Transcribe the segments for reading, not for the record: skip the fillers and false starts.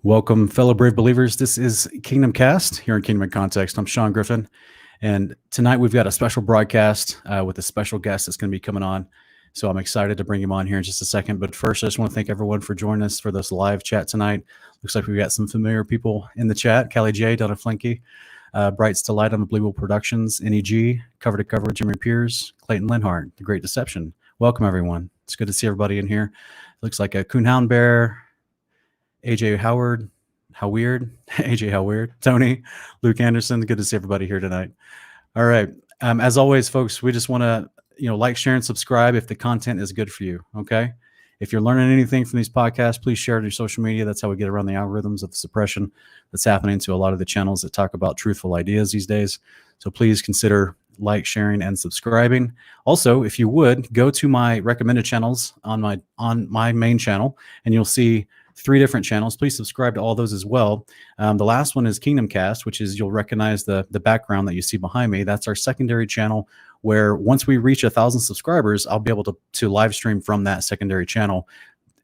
Welcome, fellow brave believers. This is Kingdomcast here in Kingdom in Context. I'm Sean Griffin, and tonight we've got a special broadcast with a special guest that's going to be coming on. So I'm excited to bring him on here in just a second. But first, I just want to thank everyone for joining us for this live chat tonight. Looks like we've got some familiar people in the chat. Callie J, Donna Flinke, Brights to Light, Unbelievable Productions, NEG, Cover to Cover, Jimmy Piers, Clayton Linhart, The Great Deception. Welcome, everyone. It's good to see everybody in here. Looks like a Coonhound Bear, AJ Howard, how weird, AJ how weird, Tony, Luke Anderson. Good to see everybody here tonight. All right. As always, folks, we just want to, like, share, and subscribe if the content is good for you. Okay. If you're learning anything from these podcasts, please share it on your social media. That's how we get around the algorithms of the suppression that's happening to a lot of the channels that talk about truthful ideas these days. So please consider sharing, and subscribing. Also, if you would, go to my recommended channels on my main channel, and you'll see 3 different channels. Please subscribe to all those as well. The last one is Kingdomcast, which is, you'll recognize the background that you see behind me. That's our secondary channel, where once we reach 1,000 subscribers, I'll be able to live stream from that secondary channel,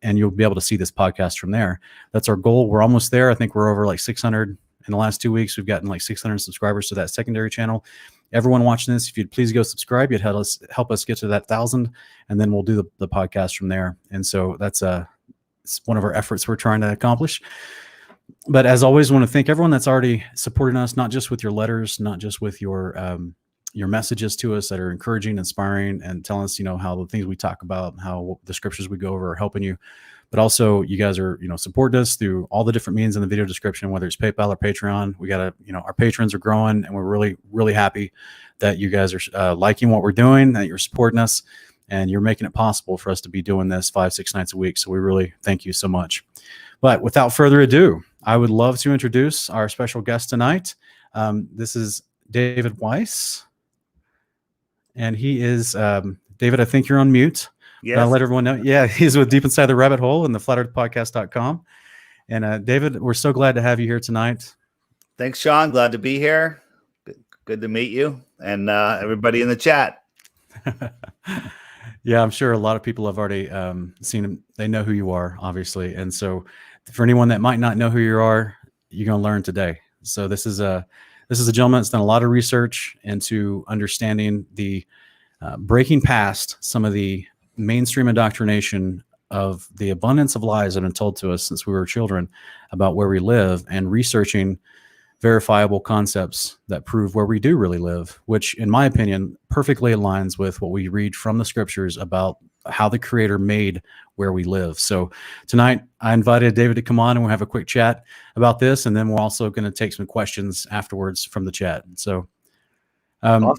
and you'll be able to see this podcast from there. That's our goal. We're almost there. I think we're over like 600 in the last 2 weeks. We've gotten like 600 subscribers to that secondary channel. Everyone watching this, if you'd please go subscribe, you'd help us get to that 1,000, and then we'll do the podcast from there. And so that's it's one of our efforts we're trying to accomplish. But as always, I want to thank everyone that's already supporting us, not just with your letters, not just with your messages to us that are encouraging, inspiring, and telling us, how the things we talk about, how the scriptures we go over are helping you. But also, you guys are, supporting us through all the different means in the video description, whether it's PayPal or Patreon. We got our patrons are growing, and we're really, really happy that you guys are liking what we're doing, that you're supporting us, and you're making it possible for us to be doing this 5-6 nights a week. So we really thank you so much. But without further ado, I would love to introduce our special guest tonight. This is David Weiss, and he is, David, I think you're on mute. Yes. Let everyone know. Yeah, he's with Deep Inside the Rabbit Hole and the FlatEarthPodcast.com. And David, we're so glad to have you here tonight. Thanks, Sean. Glad to be here. Good to meet you and everybody in the chat. Yeah, I'm sure a lot of people have already seen him. They know who you are, obviously. And so for anyone that might not know who you are, you're going to learn today. So this is a gentleman that's done a lot of research into understanding the breaking past some of the mainstream indoctrination of the abundance of lies that have been told to us since we were children about where we live, and researching verifiable concepts that prove where we do really live, which in my opinion perfectly aligns with what we read from the scriptures about how the Creator made where we live. So tonight I invited David to come on, and we'll have a quick chat about this, and then we're also going to take some questions afterwards from the chat. So awesome.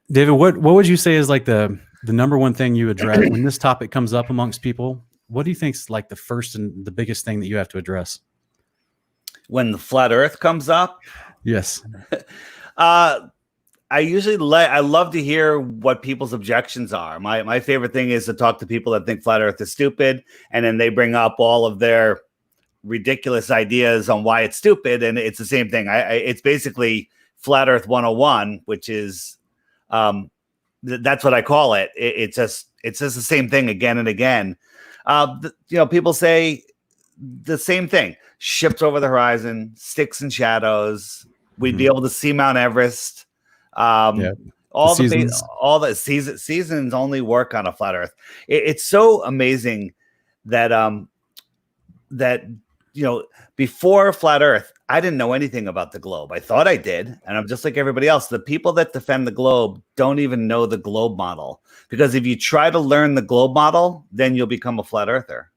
David, what would you say is like the number one thing you address when this topic comes up amongst people? What do you think is like the first and the biggest thing that you have to address? When the flat earth comes up? Yes. I love to hear what people's objections are. My favorite thing is to talk to people that think flat earth is stupid, and then they bring up all of their ridiculous ideas on why it's stupid. And it's the same thing. It's basically flat earth 101, which is, that's what I call it. It's just the same thing again and again. People say the same thing. Ships over the horizon, sticks and shadows. We'd be able to see Mount Everest. All the seasons only work on a flat earth. It's so amazing that before flat earth, I didn't know anything about the globe. I thought I did, and I'm just like everybody else. The people that defend the globe don't even know the globe model, because if you try to learn the globe model, then you'll become a flat earther.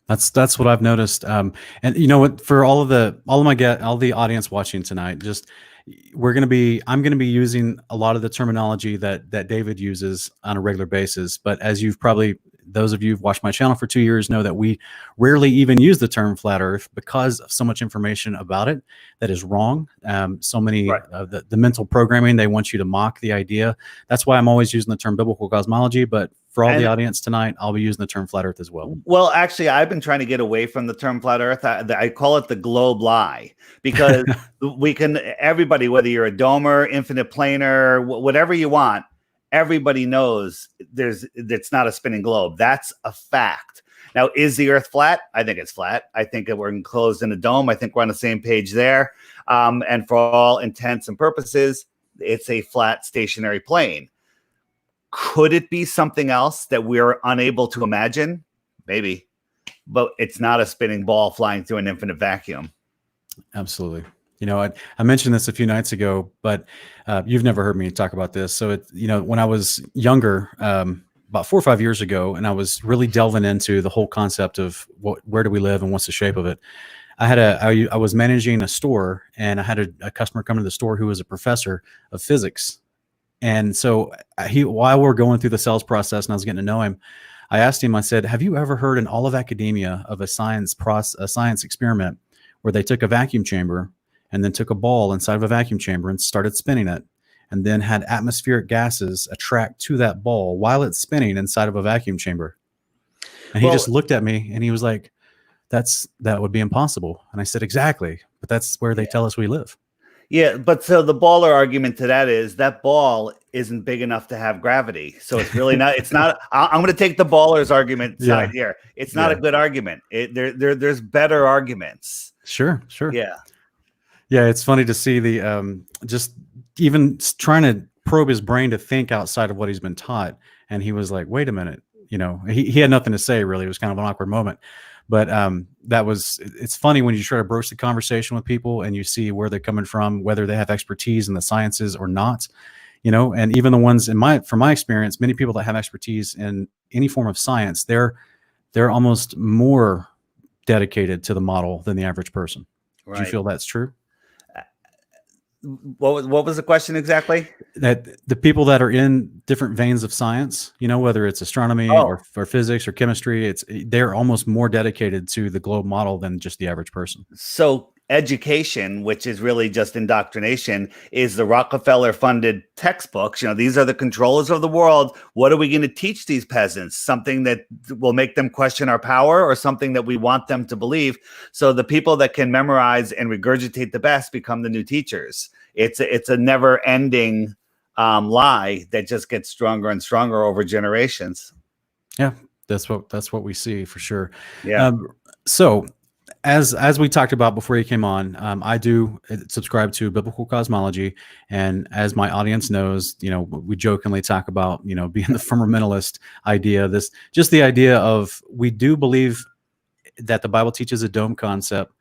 That's what I've noticed. And you know what, for all the audience watching tonight, I'm going to be using a lot of the terminology that David uses on a regular basis. But as those of you who've watched my channel for 2 years know that we rarely even use the term flat earth because of so much information about it that is wrong. So many, right. The mental programming, they want you to mock the idea. That's why I'm always using the term biblical cosmology. But for all the audience tonight, I'll be using the term flat earth as well. Well, actually, I've been trying to get away from the term flat earth. I call it the globe lie, because everybody, whether you're a domer, infinite planar, whatever you want, everybody knows it's not a spinning globe. That's a fact. Now, is the Earth flat? I think it's flat. I think that we're enclosed in a dome. I think we're on the same page there. And for all intents and purposes, it's a flat stationary plane. Could it be something else that we're unable to imagine? Maybe, but it's not a spinning ball flying through an infinite vacuum. Absolutely. I mentioned this a few nights ago, but you've never heard me talk about this. So when I was younger, about 4 or 5 years ago, and I was really delving into the whole concept of where do we live and what's the shape of it. I was managing a store, and I had a customer come to the store who was a professor of physics. And so while we're going through the sales process and I was getting to know him, I asked him, I said, have you ever heard in all of academia of a science experiment where they took a vacuum chamber and then took a ball inside of a vacuum chamber and started spinning it, and then had atmospheric gases attract to that ball while it's spinning inside of a vacuum chamber? And he just looked at me and he was like, that would be impossible. And I said, exactly. But that's where they tell us we live. Yeah, but so the baller argument to that is that ball isn't big enough to have gravity. So it's really not, I'm going to take the baller's argument side here. It's not a good argument. There's better arguments. Sure. Yeah. Yeah, it's funny to see the just even trying to probe his brain to think outside of what he's been taught. And he was like, wait a minute, he had nothing to say, really. It was kind of an awkward moment. But it's funny when you try to broach the conversation with people and you see where they're coming from, whether they have expertise in the sciences or not, and even the ones from my experience, many people that have expertise in any form of science, they're almost more dedicated to the model than the average person. Right. Do you feel that's true? What was the question exactly? That the people that are in different veins of science, whether it's astronomy or physics or chemistry, they're almost more dedicated to the globe model than just the average person. So education, which is really just indoctrination, is the Rockefeller-funded textbooks. These are the controllers of the world. What are we going to teach these peasants? Something that will make them question our power, or something that we want them to believe? So the people that can memorize and regurgitate the best become the new teachers. It's a never-ending lie that just gets stronger and stronger over generations. Yeah, that's what we see for sure. Yeah. So as we talked about before you came on, I do subscribe to biblical cosmology, and as my audience knows, we jokingly talk about being the firmamentalist idea. Just the idea of, we do believe that the Bible teaches a dome concept,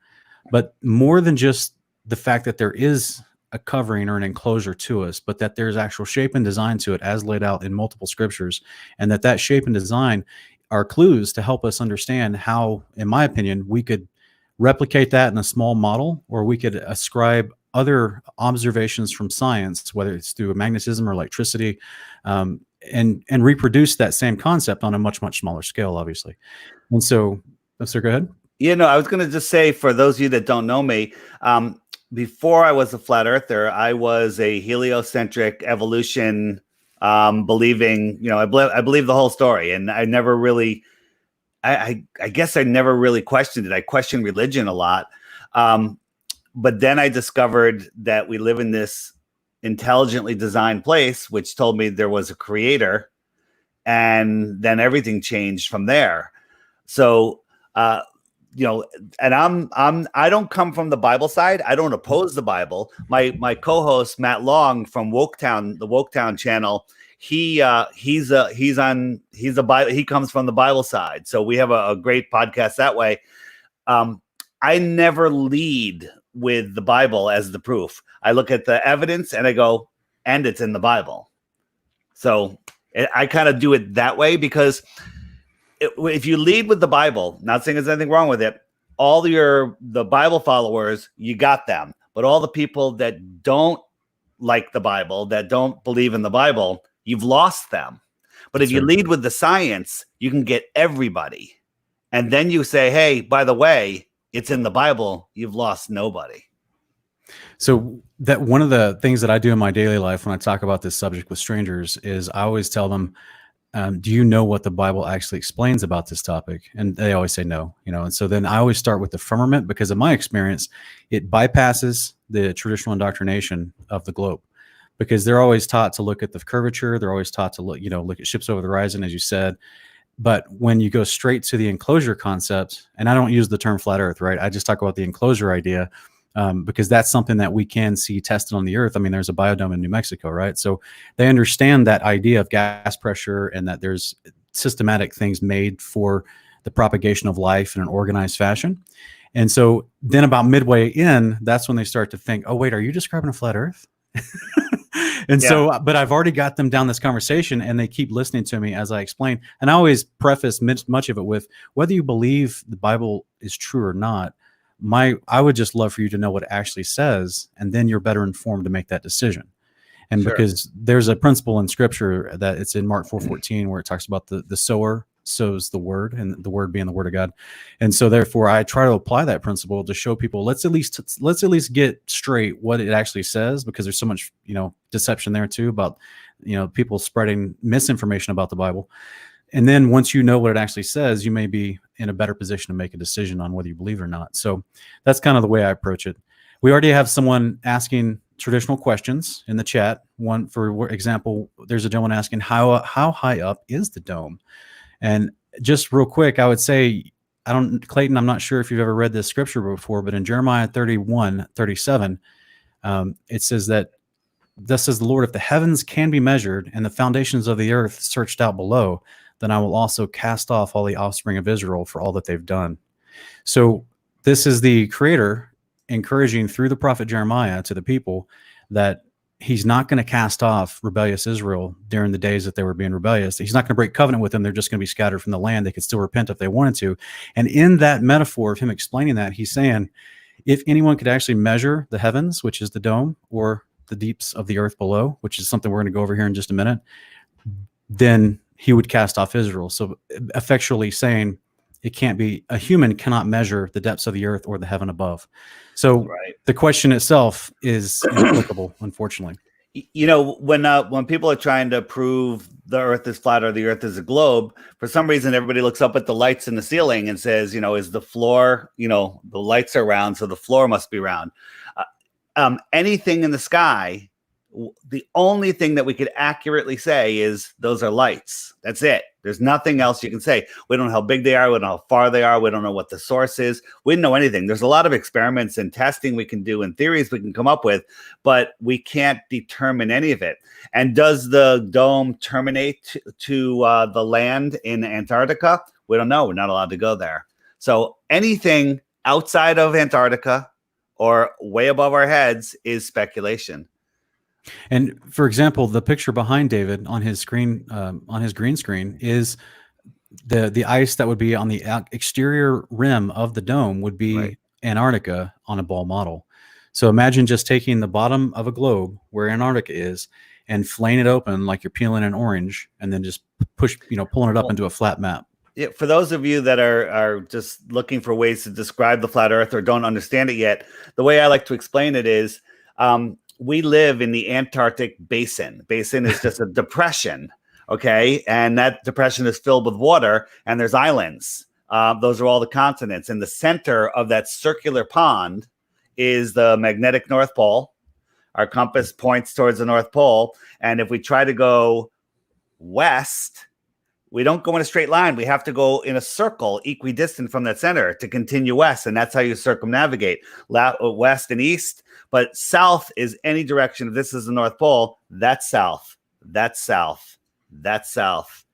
but more than just the fact that there is a covering or an enclosure to us, but that there's actual shape and design to it as laid out in multiple scriptures, and that shape and design are clues to help us understand how, in my opinion, we could replicate that in a small model, or we could ascribe other observations from science, whether it's through magnetism or electricity, and reproduce that same concept on a much, much smaller scale, obviously. And so, go ahead. I was going to just say, for those of you that don't know me, before I was a flat earther, I was a heliocentric evolution believing, I believe the whole story, and I never really, I guess I never really questioned it. I questioned religion a lot. But then I discovered that we live in this intelligently designed place, which told me there was a creator, and then everything changed from there. So, and I don't come from the Bible side. I don't oppose the Bible. My co-host Matt Long from Woketown, the Woketown channel, he comes from the Bible side. So we have a great podcast that way. I never lead with the Bible as the proof. I look at the evidence and I go, and it's in the Bible. So I kind of do it that way, because if you lead with the Bible, not saying there's anything wrong with it, all the Bible followers, you got them. But all the people that don't like the Bible, that don't believe in the Bible, you've lost them. But if you lead with the science, you can get everybody. And then you say, hey, by the way, it's in the Bible, you've lost nobody. So that one of the things that I do in my daily life when I talk about this subject with strangers is I always tell them, do you know what the Bible actually explains about this topic? And they always say no, and so then I always start with the firmament, because in my experience, it bypasses the traditional indoctrination of the globe, because they're always taught to look at the curvature. They're always taught to look at ships over the horizon, as you said. But when you go straight to the enclosure concept, and I don't use the term flat Earth, right? I just talk about the enclosure idea, because that's something that we can see tested on the Earth. I mean, there's a biodome in New Mexico, right? So they understand that idea of gas pressure and that there's systematic things made for the propagation of life in an organized fashion. And so then about midway in, that's when they start to think, oh, wait, are you describing a flat Earth? And so, but I've already got them down this conversation and they keep listening to me as I explain. And I always preface much of it with, whether you believe the Bible is true or not, I would just love for you to know what it actually says, and then you're better informed to make that decision. And because there's a principle in scripture that it's in Mark 4:14 where it talks about the sower sows the word, and the word being the word of God. And so therefore I try to apply that principle to show people, let's at least get straight what it actually says, because there's so much, deception there too about, people spreading misinformation about the Bible. And then once you know what it actually says, you may be in a better position to make a decision on whether you believe it or not. So that's kind of the way I approach it. We already have someone asking traditional questions in the chat. One, for example, there's a gentleman asking, how high up is the dome? And just real quick, I would say, Clayton, I'm not sure if you've ever read this scripture before, but in Jeremiah 31:37, it says that, thus says the Lord, if the heavens can be measured and the foundations of the earth searched out below, then I will also cast off all the offspring of Israel for all that they've done. So this is the Creator encouraging through the prophet Jeremiah to the people that he's not going to cast off rebellious Israel during the days that they were being rebellious. He's not going to break covenant with them. They're just going to be scattered from the land. They could still repent if they wanted to. And in that metaphor of him explaining that, he's saying, if anyone could actually measure the heavens, which is the dome, or the deeps of the earth below, which is something we're going to go over here in just a minute, then he would cast off Israel. So effectually saying a human cannot measure the depths of the earth or the heaven above. So the question itself is inapplicable, unfortunately. When people are trying to prove the earth is flat or the earth is a globe, for some reason, everybody looks up at the lights in the ceiling and says, is the floor, the lights are round, so the floor must be round. Anything in the sky, the only thing that we could accurately say is those are lights. That's it. There's nothing else you can say. We don't know how big they are. We don't know how far they are. We don't know what the source is. We don't know anything. There's a lot of experiments and testing we can do and theories we can come up with, but we can't determine any of it. And does the dome terminate to the land in Antarctica? We don't know. We're not allowed to go there. So anything outside of Antarctica or way above our heads is speculation. And for example, the picture behind David on his screen, on his green screen, is the ice that would be on the exterior rim of the dome would be Antarctica on a ball model. So imagine just taking the bottom of a globe where Antarctica is and flaying it open like you're peeling an orange, and then just pulling it up into a flat map. Yeah, for those of you that are just looking for ways to describe the flat Earth or don't understand it yet, the way I like to explain it is, we live in the Antarctic basin. Basin is just a depression, okay? And that depression is filled with water, and there's islands. Those are all the continents. In the center of that circular pond is the magnetic North Pole. Our compass points towards the North Pole. And if we try to go west, we don't go in a straight line. We have to go in a circle equidistant from that center to continue west. And that's how you circumnavigate west and east. But south is any direction. If this is the North Pole, that's south. That's south. That's south.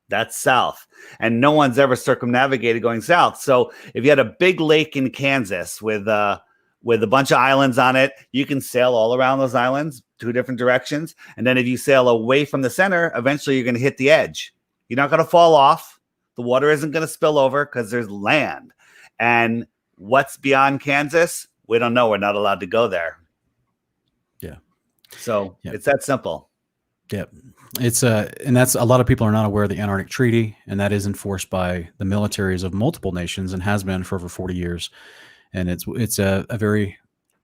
That's south. And no one's ever circumnavigated going south. So if you had a big lake in Kansas with a bunch of islands on it, you can sail all around those islands, 2 different directions. And then if you sail away from the center, eventually you're going to hit the edge. You're not going to fall off. The water isn't going to spill over because there's land. And what's beyond Kansas? We don't know. We're not allowed to go there. Yeah. So it's that simple. Yeah. It's and that's, a lot of people are not aware of the Antarctic Treaty, and that is enforced by the militaries of multiple nations and has been for over 40 years. And it's a very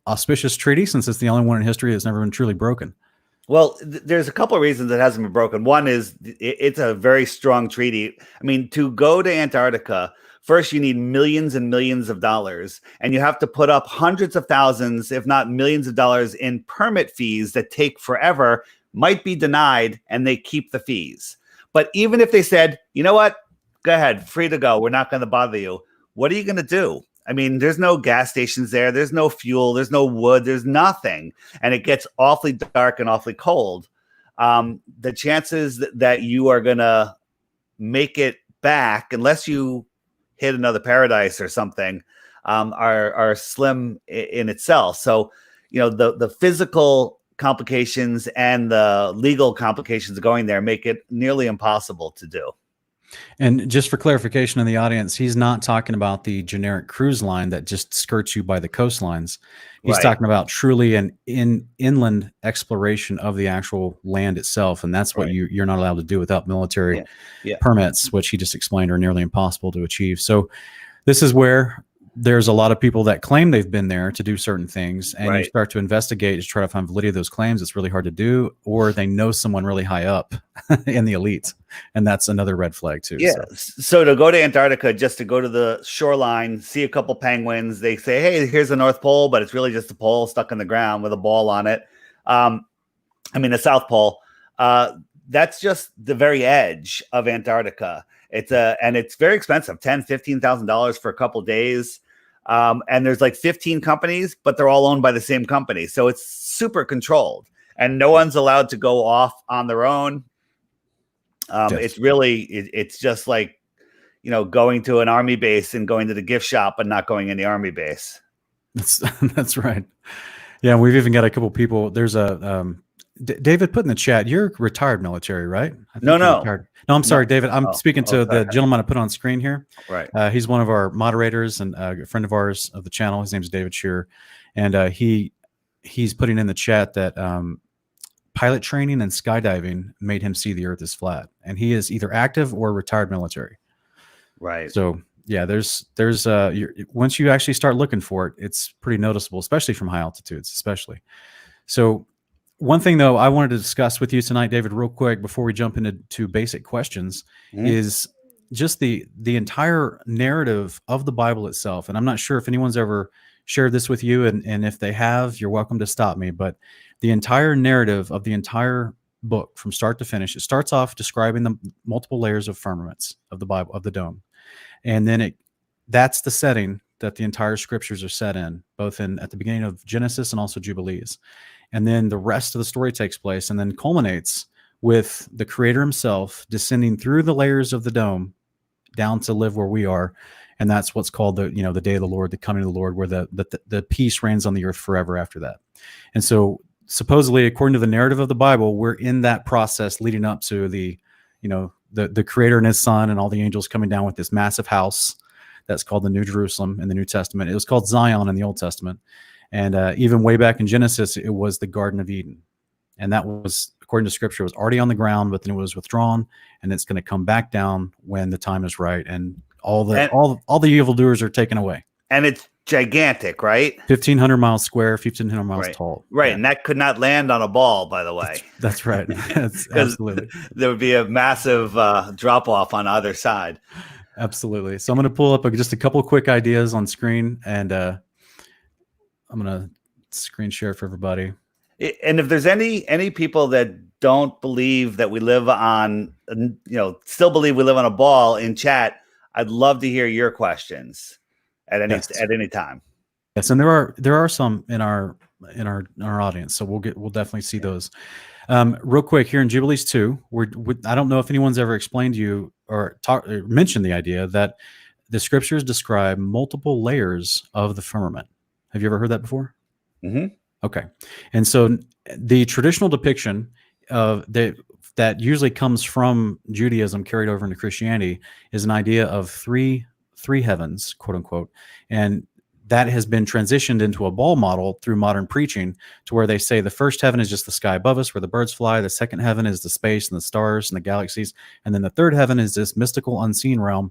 auspicious treaty, since it's the only one in history that's never been truly broken. Well, there's a couple of reasons it hasn't been broken. One is it's a very strong treaty. I mean, to go to Antarctica, first you need millions and millions of dollars, and you have to put up hundreds of thousands, if not millions of dollars in permit fees that take forever, might be denied, and they keep the fees. But even if they said, you know what, go ahead, free to go. We're not going to bother you. What are you going to do? I mean, there's no gas stations there. There's no fuel. There's no wood. There's nothing. And it gets awfully dark and awfully cold. The chances that you are going to make it back, unless you hit another paradise or something, are slim in itself. So, the physical complications and the legal complications of going there make it nearly impossible to do. And just for clarification in the audience, he's not talking about the generic cruise line that just skirts you by the coastlines. He's talking about truly an inland exploration of the actual land itself. And that's what you're not allowed to do without military permits, which he just explained are nearly impossible to achieve. So this is where there's a lot of people that claim they've been there to do certain things, and you start to investigate to try to find validity of those claims. It's really hard to do, or they know someone really high up in the elite, and that's another red flag too. Yeah. So to go to Antarctica, just to go to the shoreline, see a couple penguins, they say, hey, here's the North Pole, but it's really just a pole stuck in the ground with a ball on it. The South Pole. That's just the very edge of Antarctica. And it's very expensive, $10,000-$15,000 for a couple days. And there's like 15 companies, but they're all owned by the same company. So it's super controlled, and no one's allowed to go off on their own. It's just like, going to an army base and going to the gift shop and not going in the army base. That's right. Yeah. We've even got a couple people. There's David put in the chat, you're retired military, right? No, I'm sorry, David. I'm speaking to the gentleman I put on screen here. Right. He's one of our moderators and a friend of ours of the channel. His name is David Shearer. And he's putting in the chat that pilot training and skydiving made him see the earth is flat. And he is either active or retired military. Right. So yeah, there's once you actually start looking for it, it's pretty noticeable, especially from high altitudes, especially. So one thing, though, I wanted to discuss with you tonight, David, real quick, before we jump into basic questions, is just the entire narrative of the Bible itself. And I'm not sure if anyone's ever shared this with you, and if they have, you're welcome to stop me. But the entire narrative of the entire book, from start to finish, it starts off describing the multiple layers of firmaments of the Bible, of the dome, and then that's the setting that the entire scriptures are set in, both at the beginning of Genesis and also Jubilees. And then the rest of the story takes place and then culminates with the creator himself descending through the layers of the dome down to live where we are. And that's what's called the day of the Lord, the coming of the Lord, where the peace reigns on the earth forever after that. And so supposedly, according to the narrative of the Bible, we're in that process leading up to the creator and his son and all the angels coming down with this massive house that's called the New Jerusalem in the New Testament. It was called Zion in the Old Testament. And even way back in Genesis, it was the Garden of Eden. And that was, according to scripture, was already on the ground, but then it was withdrawn, and it's going to come back down when the time is right. And all the evildoers are taken away. And it's gigantic, right? 1,500 miles square, 1,500 miles tall. Right. Yeah. And that could not land on a ball, by the way. That's right. Absolutely. There would be a massive drop off on either side. Absolutely. So I'm going to pull up just a couple of quick ideas on screen, and I'm going to screen share for everybody. And if there's any people that don't believe that we live on, still believe we live on a ball in chat, I'd love to hear your questions at any time. Yes, and there are some in our audience, so we'll definitely see those. Real quick, here in Jubilees 2, I don't know if anyone's ever explained to you or mentioned the idea that the scriptures describe multiple layers of the firmament. Have you ever heard that before? Mm-hmm. Okay. And so the traditional depiction of that usually comes from Judaism carried over into Christianity is an idea of three heavens, quote unquote. And that has been transitioned into a ball model through modern preaching, to where they say the first heaven is just the sky above us where the birds fly. The second heaven is the space and the stars and the galaxies. And then the third heaven is this mystical unseen realm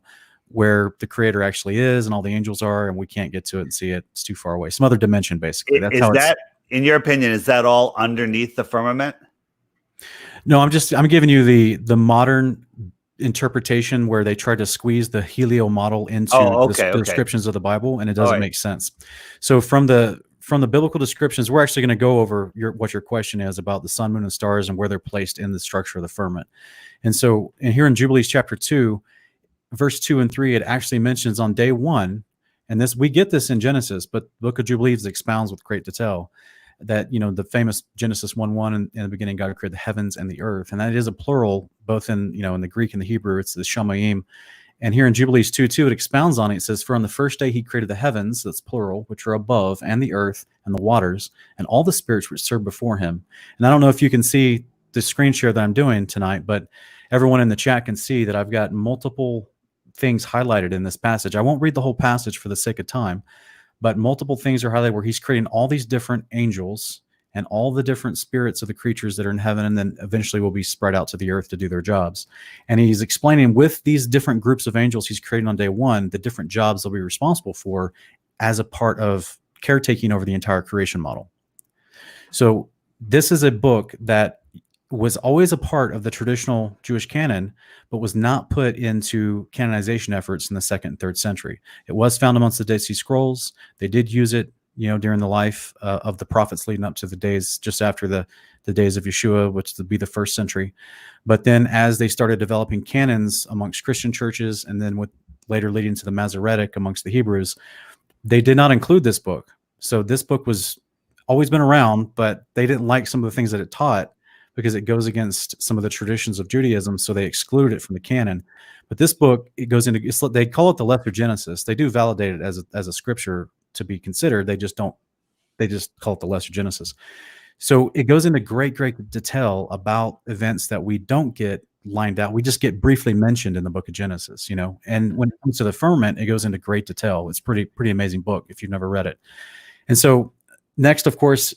where the creator actually is and all the angels are, and we can't get to it and see it. It's too far away. Some other dimension, basically. In your opinion, is that all underneath the firmament? No, I'm giving you the modern interpretation where they try to squeeze the helio model into the descriptions of the Bible, and it doesn't make sense. So from the biblical descriptions, we're actually going to go over what your question is about the sun, moon, and stars and where they're placed in the structure of the firmament. And so here in Jubilees chapter 2, verse 2 and 3, it actually mentions on day one, and this we get this in Genesis, but the Book of Jubilees expounds with great detail that, the famous Genesis 1:1, in the beginning God created the heavens and the earth, and that is a plural, both in in the Greek and the Hebrew. It's the shamayim. And here in Jubilees 2:2, it expounds on it. It says, "For on the first day he created the heavens," that's plural, "which are above, and the earth and the waters, and all the spirits which serve before him." And I don't know if you can see the screen share that I'm doing tonight, but everyone in the chat can see that I've got multiple things highlighted in this passage. I won't read the whole passage for the sake of time, but multiple things are highlighted where he's creating all these different angels and all the different spirits of the creatures that are in heaven, and then eventually will be spread out to the earth to do their jobs. And he's explaining with these different groups of angels he's creating on day one, the different jobs they'll be responsible for as a part of caretaking over the entire creation model. So this is a book that was always a part of the traditional Jewish canon, but was not put into canonization efforts in the 2nd and 3rd century. It was found amongst the Dead Sea Scrolls. They did use it, during the life of the prophets leading up to the days just after the days of Yeshua, which would be the 1st century. But then as they started developing canons amongst Christian churches, and then with later leading to the Masoretic amongst the Hebrews, they did not include this book. So this book was always been around, but they didn't like some of the things that it taught because it goes against some of the traditions of Judaism, so they exclude it from the canon. But this book, it goes into, they call it the Lesser Genesis. They do validate it as a scripture to be considered. They just call it the Lesser Genesis. So it goes into great detail about events that we don't get lined out. We just get briefly mentioned in the book of Genesis, and when it comes to the firmament, it goes into great detail. It's pretty amazing book if you've never read it. And so next, of course,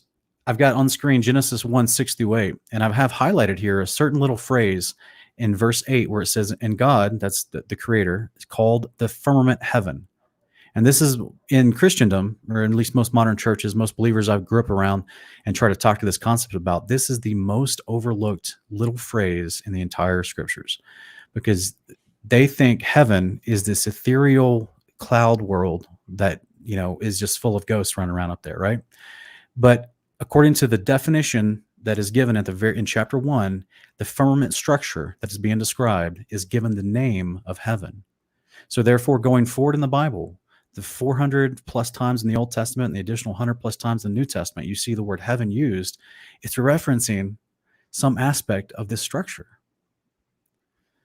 I've got on screen Genesis 1:6-8, and I have highlighted here a certain little phrase in verse 8 where it says, "And God," that's the creator, is called the firmament heaven. And this is in Christendom, or at least most modern churches, most believers I grew up around and try to talk to this concept about. This is the most overlooked little phrase in the entire scriptures, because they think heaven is this ethereal cloud world that, is just full of ghosts running around up there, right? But according to the definition that is given in chapter 1, the firmament structure that is being described is given the name of heaven. So therefore, going forward in the Bible, the 400 plus times in the Old Testament and the additional 100 plus times in the New Testament, you see the word heaven used. It's referencing some aspect of this structure.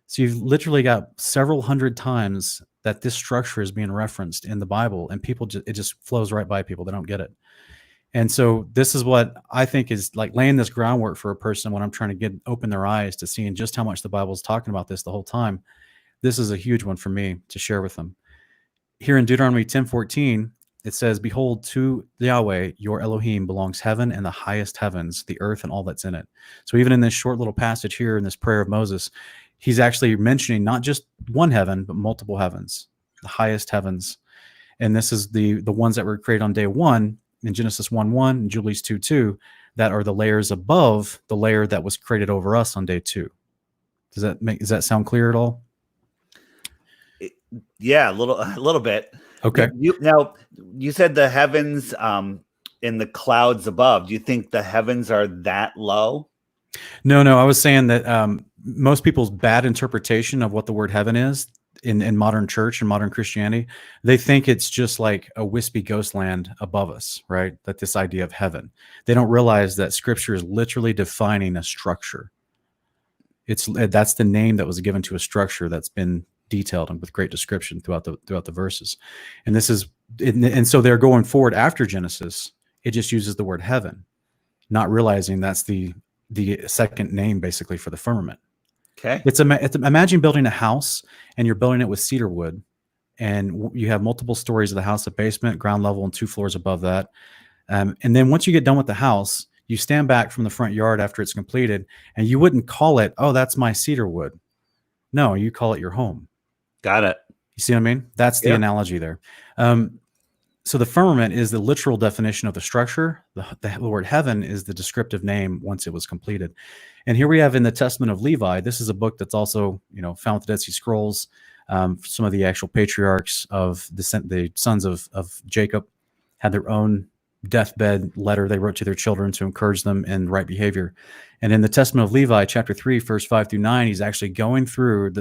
So you've literally got several hundred times that this structure is being referenced in the Bible, and it just flows right by people. They don't get it. And so this is what I think is like laying this groundwork for a person when I'm trying to open their eyes to seeing just how much the Bible is talking about this the whole time. This is a huge one for me to share with them. Here in Deuteronomy 10:14, it says, "Behold, to Yahweh, your Elohim, belongs heaven and the highest heavens, the earth and all that's in it." So even in this short little passage here in this prayer of Moses, he's actually mentioning not just one heaven, but multiple heavens, the highest heavens. And this is the ones that were created on day one in Genesis 1:1 and Jubilees 2:2, that are the layers above the layer that was created over us on day 2. Does that sound clear at all? Yeah, a little bit. Okay. You said the heavens in the clouds above. Do you think the heavens are that low? No. I was saying that most people's bad interpretation of what the word heaven is in modern church and modern Christianity, they think it's just like a wispy ghost land above us, right? That this idea of heaven. They don't realize that Scripture is literally defining a structure. That's the name that was given to a structure that's been detailed and with great description throughout the verses. And so they're going forward after Genesis. It just uses the word heaven, not realizing that's the second name basically for the firmament. Okay. Imagine building a house and you're building it with cedar wood, and you have multiple stories of the house, a basement, ground level, and 2 floors above that. And then once you get done with the house, you stand back from the front yard after it's completed, and you wouldn't call it, "Oh, that's my cedar wood." No, you call it your home. Got it. You see what I mean? That's the analogy there. So the firmament is the literal definition of the structure. The word heaven is the descriptive name once it was completed. And here we have in the Testament of Levi, this is a book that's also, found with the Dead Sea Scrolls. Some of the actual patriarchs of the sons of Jacob had their own deathbed letter they wrote to their children to encourage them in right behavior. And in the Testament of Levi, chapter 3, verse 5-9, he's actually going through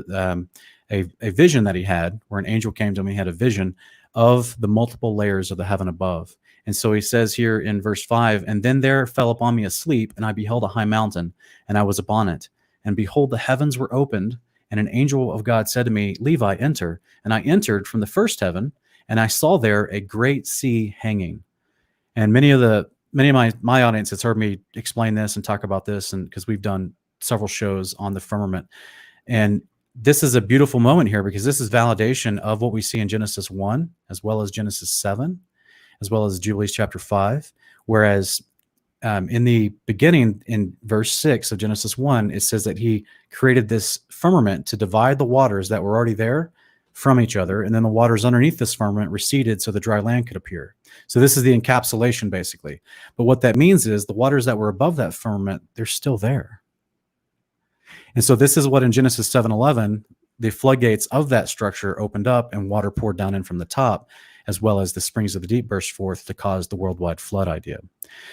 a vision that he had, where an angel came to him. He had a vision of the multiple layers of the heaven above. And so he says here in verse 5, and then there fell upon me a sleep, and I beheld a high mountain, and I was upon it. And behold, the heavens were opened, and an angel of God said to me, Levi, enter. And I entered from the first heaven, and I saw there a great sea hanging. And many of my audience has heard me explain this and talk about this, and because we've done several shows on the firmament. And this is a beautiful moment here, because this is validation of what we see in Genesis 1, as well as Genesis 7, as well as Jubilees chapter 5. Whereas in the beginning, in verse 6 of Genesis 1, it says that he created this firmament to divide the waters that were already there from each other. And then the waters underneath this firmament receded so the dry land could appear. So this is the encapsulation, basically. But what that means is the waters that were above that firmament, they're still there. And so this is what in Genesis 7:11, the floodgates of that structure opened up and water poured down in from the top, as well as the springs of the deep burst forth to cause the worldwide flood idea.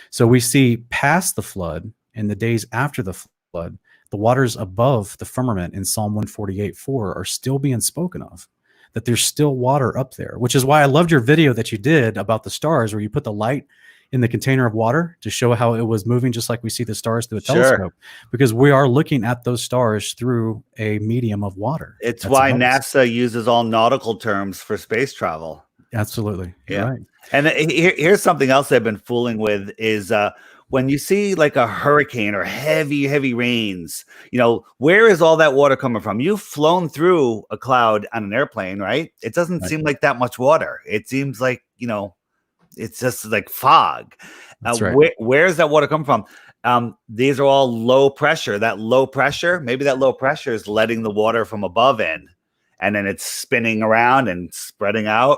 So we see past the flood, in the days after the flood, the waters above the firmament in Psalm 148:4 are still being spoken of, that there's still water up there, which is why I loved your video that you did about the stars, where you put the light in the container of water to show how it was moving, just like we see the stars through a telescope, because we are looking at those stars through a medium of water. It's why NASA uses all nautical terms for space travel. Absolutely. Yeah. Right. And here's something else I've been fooling with is when you see like a hurricane or heavy rains, where is all that water coming from? You've flown through a cloud on an airplane, right? It doesn't seem like that much water. It seems like, it's just like fog. That's right. Where is that water coming from? These are all low pressure. Maybe that low pressure is letting the water from above in, and then it's spinning around and spreading out.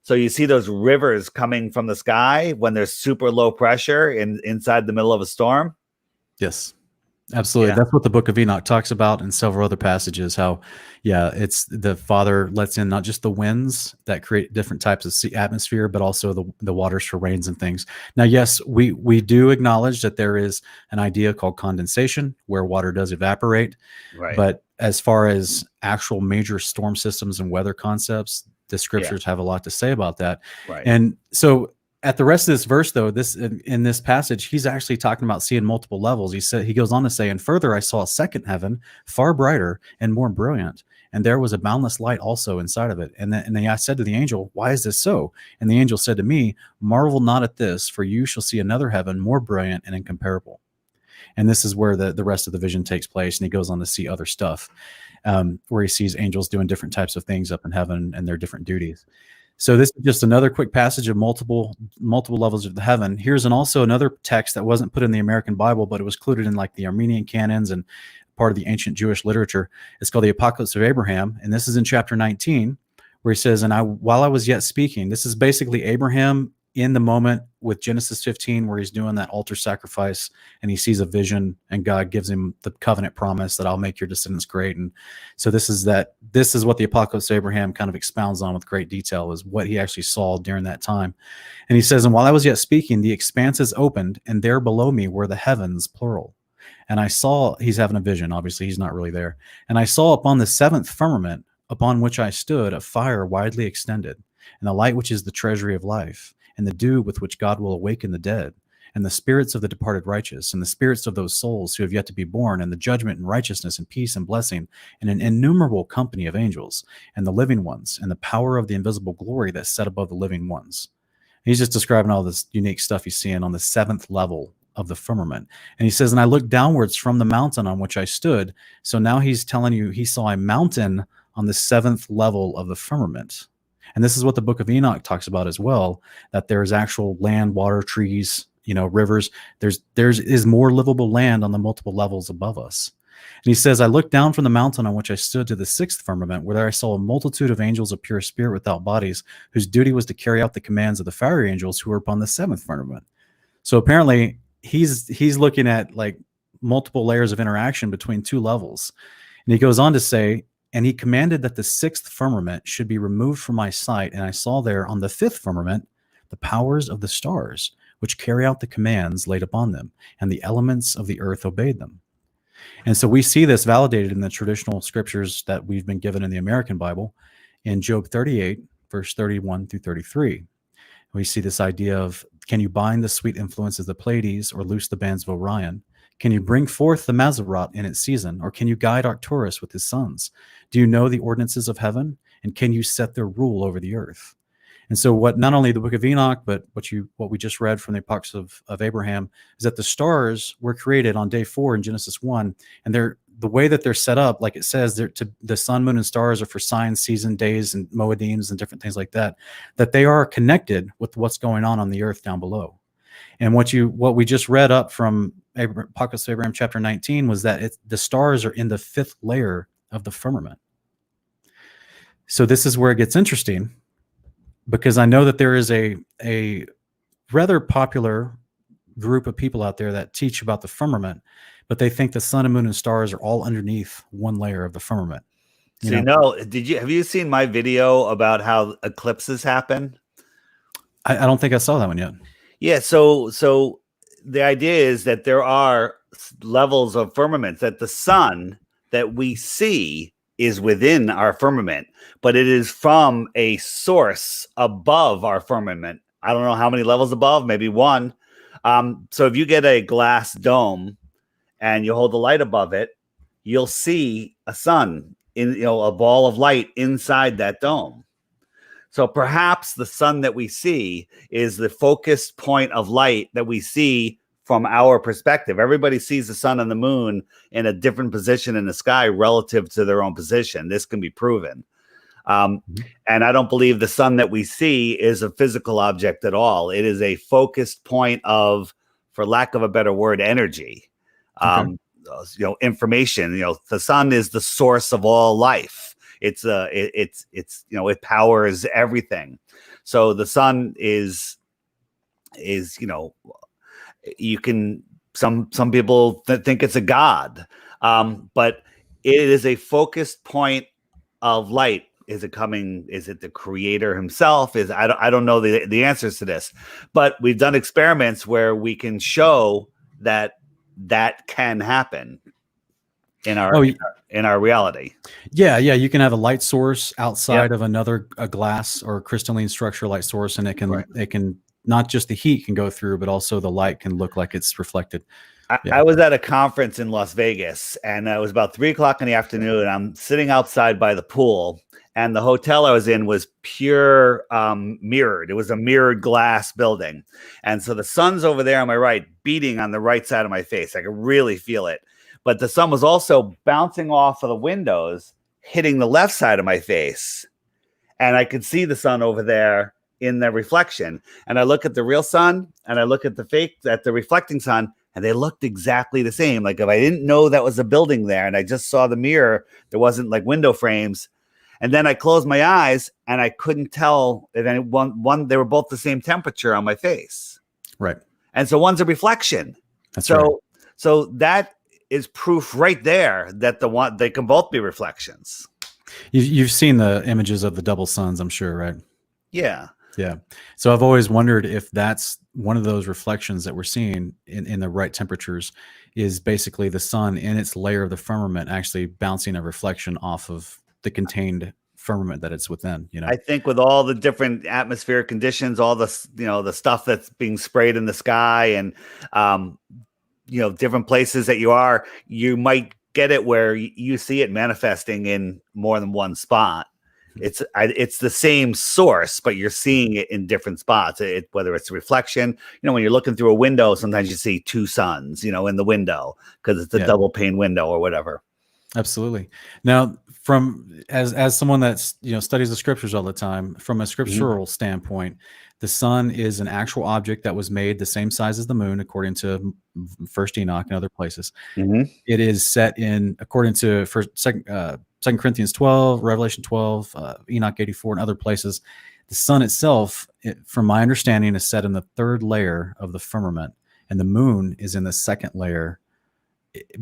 So you see those rivers coming from the sky when there's super low pressure inside the middle of a storm. Yes, absolutely. Yeah. That's what the book of Enoch talks about, and several other passages, how, it's the Father lets in not just the winds that create different types of sea atmosphere, but also the waters for rains and things. Now, yes, we do acknowledge that there is an idea called condensation, where water does evaporate. Right. But as far as actual major storm systems and weather concepts, the scriptures have a lot to say about that. Right. And so at the rest of this verse, though, in this passage, he's actually talking about seeing multiple levels. He goes on to say, and further, I saw a second heaven, far brighter and more brilliant, and there was a boundless light also inside of it. And I said to the angel, why is this so? And the angel said to me, marvel not at this, for you shall see another heaven more brilliant and incomparable. And this is where the rest of the vision takes place. And he goes on to see other stuff, where he sees angels doing different types of things up in heaven and their different duties. So this is just another quick passage of multiple levels of the heaven. Here's also another text that wasn't put in the American Bible, but it was included in like the Armenian canons and part of the ancient Jewish literature. It's called the Apocalypse of Abraham. And this is in chapter 19, where he says, while I was yet speaking, this is basically Abraham in the moment with Genesis 15, where he's doing that altar sacrifice, and he sees a vision, and God gives him the covenant promise that I'll make your descendants great. And so this is what the Apocalypse of Abraham kind of expounds on with great detail, is what he actually saw during that time. And he says, and while I was yet speaking, the expanses opened, and there below me were the heavens, plural. And I saw, he's having a vision, obviously he's not really there. And I saw upon the seventh firmament, upon which I stood, a fire widely extended, and the light which is the treasury of life, and the dew with which God will awaken the dead, and the spirits of the departed righteous, and the spirits of those souls who have yet to be born, and the judgment and righteousness and peace and blessing, and an innumerable company of angels, and the living ones, and the power of the invisible glory that set above the living ones. He's just describing all this unique stuff he's seeing on the seventh level of the firmament. And he says, and I looked downwards from the mountain on which I stood. So now he's telling you he saw a mountain on the seventh level of the firmament. And this is what the book of Enoch talks about as well, that there is actual land, water, trees, rivers. There is more livable land on the multiple levels above us. And he says, I looked down from the mountain on which I stood to the sixth firmament, where there I saw a multitude of angels of pure spirit without bodies, whose duty was to carry out the commands of the fiery angels who were upon the seventh firmament. So apparently he's looking at like multiple layers of interaction between two levels. And he goes on to say, and he commanded that the sixth firmament should be removed from my sight. And I saw there on the fifth firmament the powers of the stars, which carry out the commands laid upon them, and the elements of the earth obeyed them. And so we see this validated in the traditional scriptures that we've been given in the American Bible in Job 38, verse 31 through 33. We see this idea of, can you bind the sweet influence of the Pleiades or loose the bands of Orion? Can you bring forth the Mazzaroth in its season? Or can you guide Arcturus with his sons? Do you know the ordinances of heaven? And can you set their rule over the earth? And so what not only the book of Enoch, but what we just read from the Apocalypse of Abraham is that the stars were created on day 4 in Genesis 1. And the way that they're set up, like it says, the sun, moon, and stars are for signs, season, days, and moedims and different things like that, that they are connected with what's going on the earth down below. And what we just read up from Apocalypse of Abraham chapter 19 was that the stars are in the 5th layer of the firmament. So this is where it gets interesting, because I know that there is a rather popular group of people out there that teach about the firmament, but they think the sun and moon and stars are all underneath one layer of the firmament. Have you seen my video about how eclipses happen? I don't think I saw that one yet. Yeah, so the idea is that there are levels of firmament, that the sun that we see is within our firmament, but it is from a source above our firmament. I don't know how many levels above, maybe 1. So if you get a glass dome and you hold the light above it, you'll see a sun, a ball of light inside that dome. So perhaps the sun that we see is the focused point of light that we see from our perspective. Everybody sees the sun and the moon in a different position in the sky relative to their own position. This can be proven. And I don't believe the sun that we see is a physical object at all. It is a focused point of, for lack of a better word, energy, information. The sun is the source of all life. It powers everything. So the sun is you can, some people think it's a god, but it is a focused point of light. Is it the creator himself? I don't know the answers to this, but we've done experiments where we can show that can happen in our reality. Yeah. You can have a light source outside of a glass or crystalline structure light source, and it can not just the heat can go through, but also the light can look like it's reflected. I was at a conference in Las Vegas, and it was about 3:00 in the afternoon. I'm sitting outside by the pool, and the hotel I was in was pure mirrored. It was a mirrored glass building. And so the sun's over there on my right, beating on the right side of my face. I could really feel it. But the sun was also bouncing off of the windows, hitting the left side of my face. And I could see the sun over there in the reflection. And I look at the real sun, and I look at the reflecting sun, and they looked exactly the same. Like, if I didn't know that was a building there and I just saw the mirror, there wasn't like window frames. And then I closed my eyes and I couldn't tell if they were both the same temperature on my face. Right. And so one's a reflection. So that is proof right there that they can both be reflections. You've seen the images of the double suns, I'm sure, right? Yeah. Yeah. So I've always wondered if that's one of those reflections that we're seeing in the right temperatures, is basically the sun in its layer of the firmament actually bouncing a reflection off of the contained firmament that it's within. I think with all the different atmospheric conditions, all the the stuff that's being sprayed in the sky, and different places that you might get it where you see it manifesting in more than one spot. It's the same source, but you're seeing it in different spots. Whether it's a reflection, when you're looking through a window, sometimes you see two suns, in the window because it's a double pane window or whatever. Absolutely. Now, as someone that's studies the scriptures all the time, from a scriptural standpoint, the sun is an actual object that was made the same size as the moon, according to First Enoch and other places. It is set in according to Second Corinthians 12, Revelation 12, Enoch 84, and other places. The sun itself, from my understanding, is set in the 3rd layer of the firmament, and the moon is in the 2nd layer,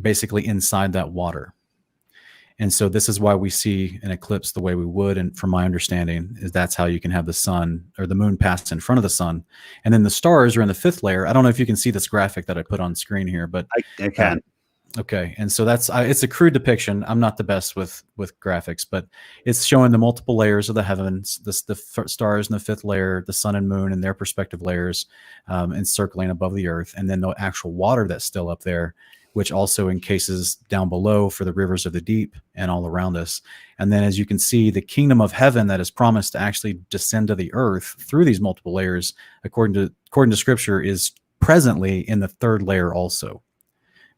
basically inside that water. And so this is why we see an eclipse the way we would. And from my understanding, is that's how you can have the sun or the moon pass in front of the sun. And then the stars are in the 5th layer. I don't know if you can see this graphic that I put on screen here, but I can. Okay, and so that's it's a crude depiction. I'm not the best with graphics, but it's showing the multiple layers of the heavens, the stars in the fifth layer, the sun and moon and their respective layers, encircling above the earth, and then the actual water that's still up there, which also encases down below for the rivers of the deep and all around us. And then, as you can see, the kingdom of heaven that is promised to actually descend to the earth through these multiple layers, according to Scripture, is presently in the third layer also,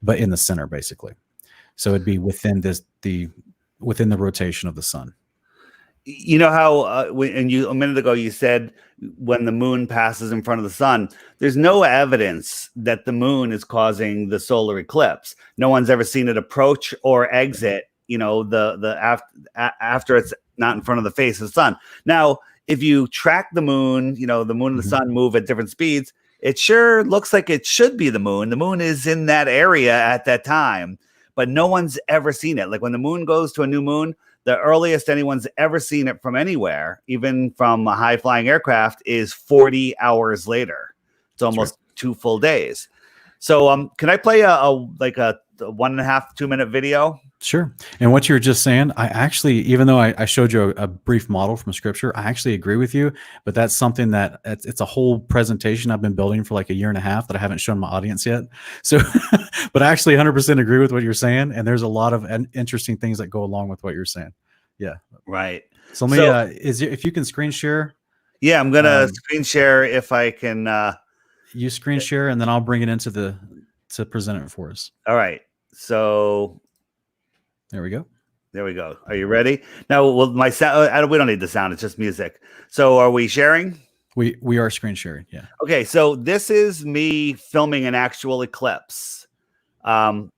but in the center, basically. So it'd be within within the rotation of the sun. You know how a minute ago you said when the moon passes in front of the sun, there's no evidence that the moon is causing the solar eclipse. No one's ever seen it approach or exit, after it's not in front of the face of the sun. Now, if you track the moon, the moon and the sun move at different speeds, it sure looks like it should be the moon. The moon is in that area at that time, but no one's ever seen it. Like when the moon goes to a new moon, the earliest anyone's ever seen it from anywhere, even from a high-flying aircraft, is 40 hours later. It's almost 2 full days. So can I play a 1.5, 2 minute video? Sure. And what you were just saying, I actually, even though I showed you a brief model from Scripture, I actually agree with you. But that's something that it's a whole presentation I've been building for like a year and a half that I haven't shown my audience yet. So, but I actually 100% agree with what you're saying. And there's a lot of interesting things that go along with what you're saying. Yeah. Right. So let me, if you can screen share. Yeah, I'm going to screen share if I can. You screen share and then I'll bring it to present it for us. All right. So. There we go. There we go. Are you ready? Now, my sound. We don't need the sound. It's just music. So, are we sharing? We are screen sharing. Yeah. Okay. So this is me filming an actual eclipse, and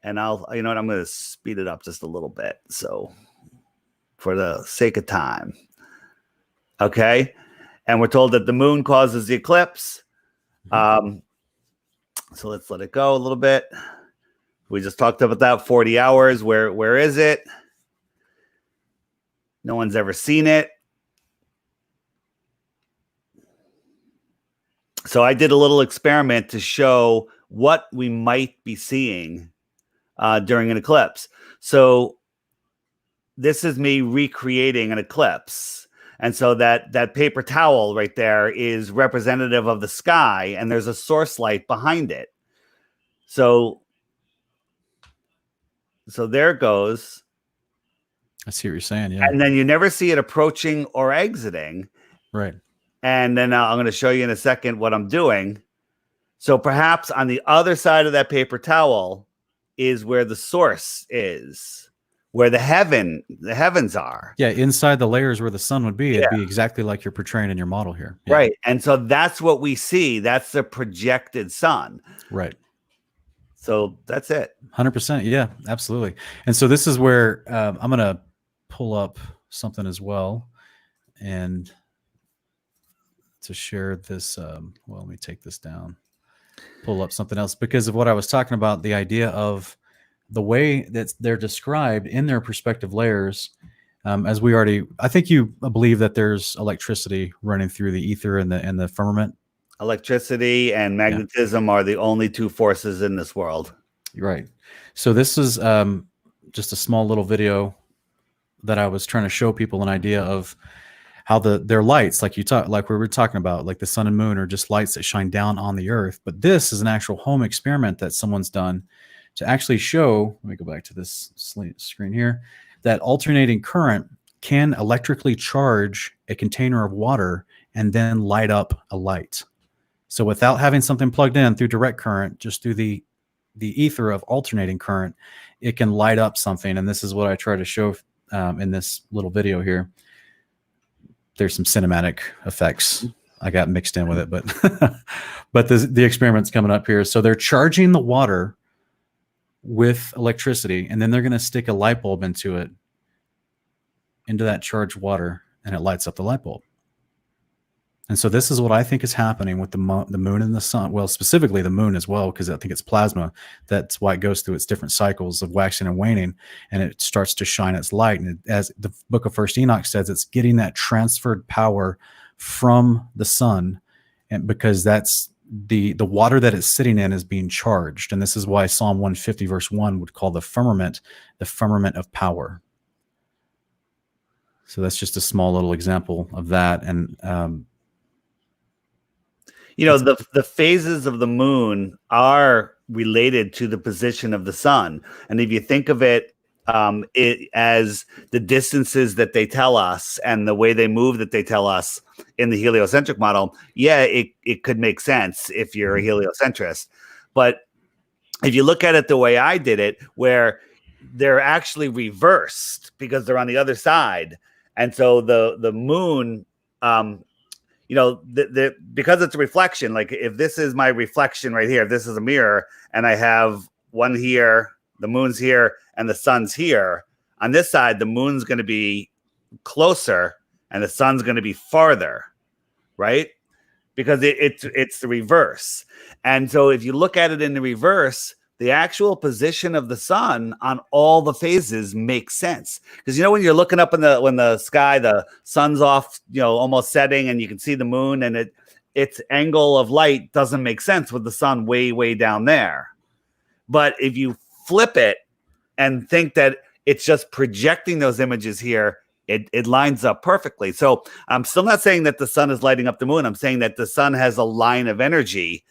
I'll. You know what? I'm going to speed it up just a little bit. So, for the sake of time. Okay. And we're told that the moon causes the eclipse. So let's let it go a little bit. We just talked about that 40 hours. Where is it? No one's ever seen it. So I did a little experiment to show what we might be seeing during an eclipse. So this is me recreating an eclipse. And so that paper towel right there is representative of the sky, and there's a source light behind it. So there it goes. I see what you're saying. Yeah. And then you never see it approaching or exiting. Right. And then I'm going to show you in a second what I'm doing. So perhaps on the other side of that paper towel is where the source is, where the heavens are. Yeah. Inside the layers where the sun would be, it'd be exactly like you're portraying in your model here. Yeah. Right. And so that's what we see. That's the projected sun. Right. So that's it. 100%. Yeah, absolutely. And so this is where I'm going to pull up something as well. And to share this, well, let me take this down, pull up something else because of what I was talking about, the idea of the way that they're described in their perspective layers. As we already, I think you believe that there's electricity running through the ether and the firmament. Electricity and magnetism are the only two forces in this world. Right. So this is just a small little video that I was trying to show people an idea of how their lights, like we were talking about, like the sun and moon are just lights that shine down on the earth. But this is an actual home experiment that someone's done to actually show, let me go back to this screen here, that alternating current can electrically charge a container of water and then light up a light. So without having something plugged in through direct current, just through the ether of alternating current, it can light up something. And this is what I try to show in this little video here. There's some cinematic effects I got mixed in with it, but the experiment's coming up here. So they're charging the water with electricity, and then they're going to stick a light bulb into that charged water, and it lights up the light bulb. And so this is what I think is happening with the moon and the sun. Well, specifically the moon as well, because I think it's plasma. That's why it goes through its different cycles of waxing and waning, and it starts to shine its light. And as the book of First Enoch says, it's getting that transferred power from the sun, and because that's the water that it's sitting in is being charged, and this is why Psalm 150 verse 1 would call the firmament of power. So that's just a small little example of that. And the phases of the moon are related to the position of the sun, and if you think of it as the distances that they tell us and the way they move that they tell us in the heliocentric model, it could make sense if you're a heliocentrist. But if you look at it the way I did it, where they're actually reversed because they're on the other side, and so the moon, because it's a reflection, like if this is my reflection right here, if this is a mirror, and I have one here, the moon's here, and the sun's here. On this side, the moon's going to be closer, and the sun's going to be farther, right? Because it's the reverse. And so if you look at it in the reverse, the actual position of the sun on all the phases makes sense. Because when you're looking up in the sky, the sun's off, almost setting, and you can see the moon, and its angle of light doesn't make sense with the sun way, way down there. But if you flip it and think that it's just projecting those images here, it lines up perfectly. So I'm still not saying that the sun is lighting up the moon. I'm saying that the sun has a line of energy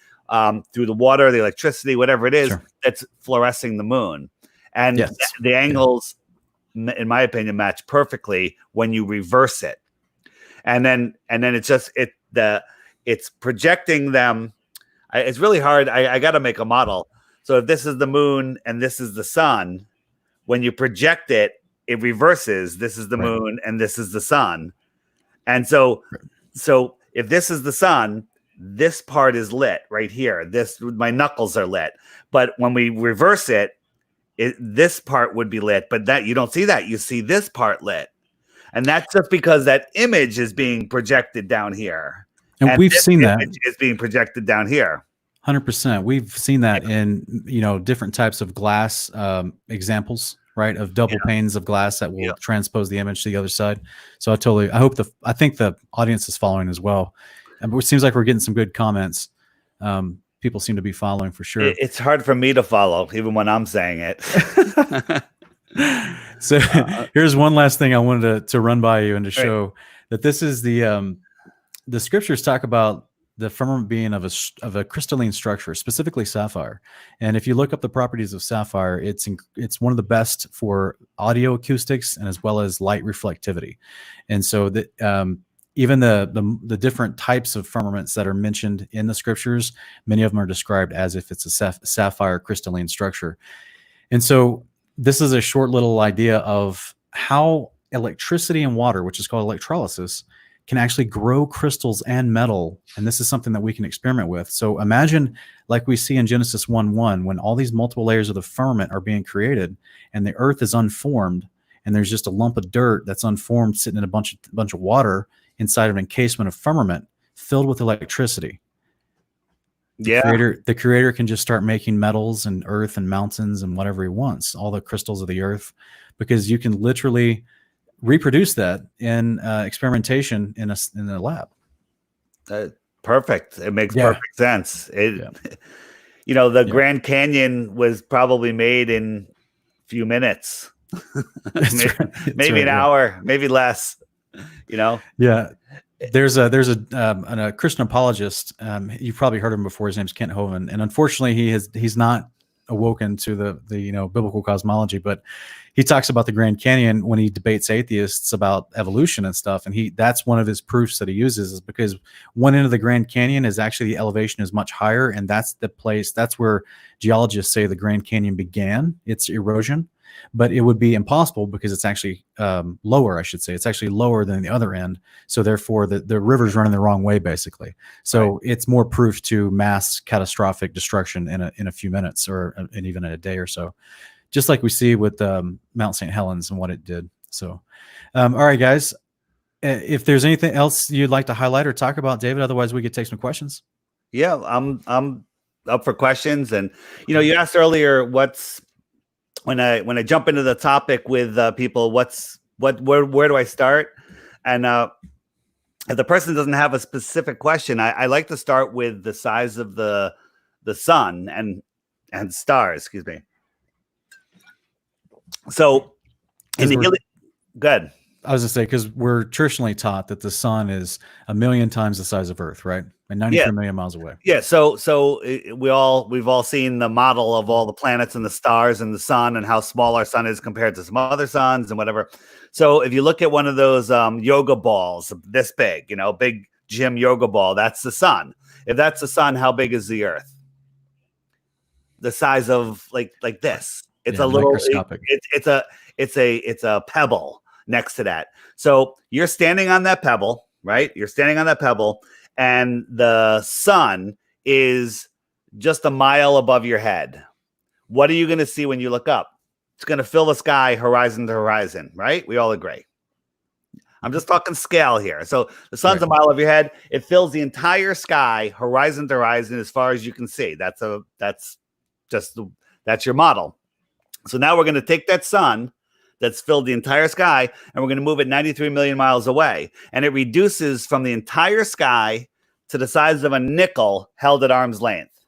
through the water, the electricity, whatever it is, sure, that's fluorescing the moon. And yes, the angles, in my opinion, match perfectly when you reverse it. And then it's projecting them. It's really hard. I got to make a model. So if this is the moon and this is the sun, when you project it, it reverses. This is the moon and this is the sun. And so if this is the sun, this part is lit right here. My knuckles are lit. But when we reverse it, this part would be lit. But that you don't see that. You see this part lit. And that's just because that image is being projected down here. And we've seen that. It's being projected down here. 100%. We've seen that in different types of glass examples, right? Of double panes of glass that will transpose the image to the other side. So I think the audience is following as well. And it seems like we're getting some good comments. People seem to be following for sure. It's hard for me to follow, even when I'm saying it. So here's one last thing I wanted to run by you and to show that this is the scriptures talk about the firmament being of a crystalline structure, specifically sapphire. And if you look up the properties of sapphire, it's one of the best for audio acoustics and as well as light reflectivity. And so even the different types of firmaments that are mentioned in the scriptures, many of them are described as if it's a sapphire crystalline structure. And so this is a short little idea of how electricity and water, which is called electrolysis, can actually grow crystals and metal. And this is something that we can experiment with. So imagine, like we see in Genesis 1:1, when all these multiple layers of the firmament are being created and the earth is unformed, and there's just a lump of dirt that's unformed sitting in a bunch of water inside of an encasement of firmament filled with electricity. The creator can just start making metals and earth and mountains and whatever he wants, all the crystals of the earth, because you can literally reproduce that in experimentation in a lab. Perfect. It makes perfect sense. The Grand Canyon was probably made in a few minutes, maybe an hour, maybe less. Yeah. There's a Christian apologist. You've probably heard of him before. His name's Kent Hovind, and unfortunately, he's not awoken to the biblical cosmology, but he talks about the Grand Canyon when he debates atheists about evolution and stuff. And that's one of his proofs that he uses, is because one end of the Grand Canyon is actually the elevation is much higher. And that's where geologists say the Grand Canyon began its erosion, but it would be impossible because it's actually lower, I should say. It's actually lower than the other end. So therefore the river's running the wrong way, basically. So it's more proof to mass catastrophic destruction in a few minutes and even in a day or so, just like we see with Mount St. Helens and what it did. So, all right, guys, if there's anything else you'd like to highlight or talk about, David, otherwise we could take some questions. Yeah, I'm up for questions. And, you asked earlier, when I jump into the topic with people, where do I start? And if the person doesn't have a specific question, I like to start with the size of the sun and stars. Excuse me. So in the good. I was going to say, because we're traditionally taught that the sun is 1 million times the size of Earth, right? And 93 million miles away. Yeah. So we've all seen the model of all the planets and the stars and the sun and how small our sun is compared to some other suns and whatever. So if you look at one of those yoga balls this big, big gym yoga ball, that's the sun. If that's the sun, how big is the Earth? The size of like this. It's a little microscopic. It's a pebble next to that. So you're standing on that pebble, right? You're standing on that pebble, and the sun is just a mile above your head. What are you going to see when you look up? It's going to fill the sky horizon to horizon, right? We all agree. I'm just talking scale here. So the sun's a mile above your head. It fills the entire sky horizon to horizon as far as you can see. That's your model. So now we're going to take that sun that's filled the entire sky, and we're going to move it 93 million miles away. And it reduces from the entire sky to the size of a nickel held at arm's length.